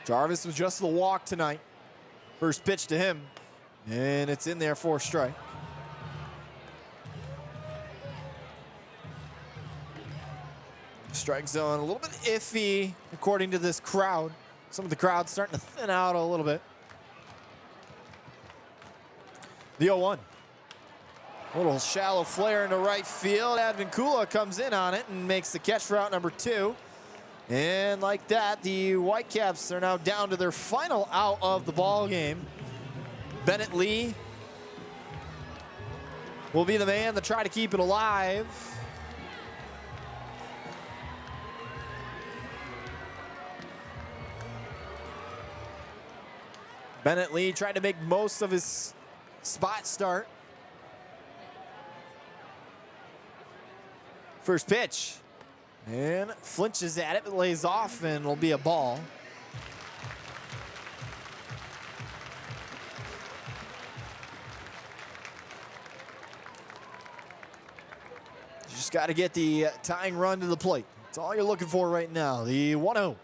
Jarvis was just the walk tonight. First pitch to him, and it's in there for a strike. Strike zone a little bit iffy according to this crowd. Some of the crowd's starting to thin out a little bit. The 0-1. A little shallow flare into right field. Advincula comes in on it and makes the catch for out number 2. And like that, the Whitecaps are now down to their final out of the ball game. Bennett Lee will be the man to try to keep it alive. Bennett Lee tried to make most of his spot start. First pitch. And flinches at it, but lays off, and it'll be a ball. Just got to get the tying run to the plate. That's all you're looking for right now. The 1-0.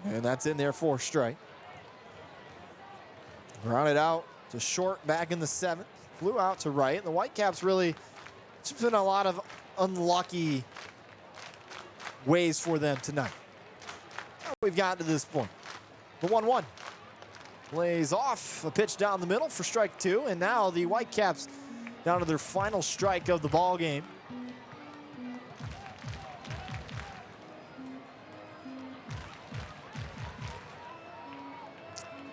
And that's in there for a strike. Grounded out to short back in the 7th. Flew out to right. The Whitecaps really, it's been a lot of unlucky ways for them tonight. We've gotten to this point. The 1-1 lays off a pitch down the middle for strike 2, and now the Whitecaps down to their final strike of the ball game.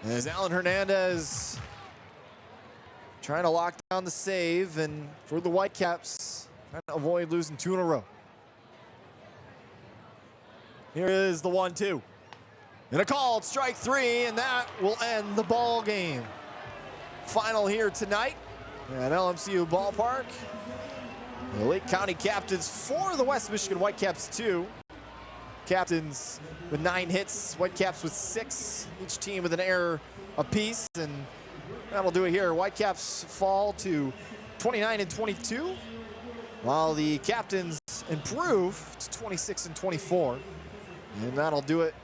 As Alan Hernandez trying to lock down the save, and for the Whitecaps, trying to avoid losing 2 in a row. Here is the 1-2. And a called strike 3, and that will end the ball game. Final here tonight at LMCU Ballpark. The Lake County captains for the West Michigan Whitecaps 2. Captains with 9 hits, Whitecaps with 6. Each team with an error apiece, and that'll do it here. Whitecaps fall to 29-22, while the captains improve to 26-24. And that'll do it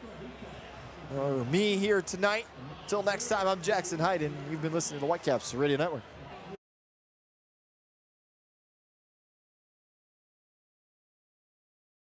for me here tonight. Until next time, I'm Jackson Hayden. You've been listening to the Whitecaps Radio Network.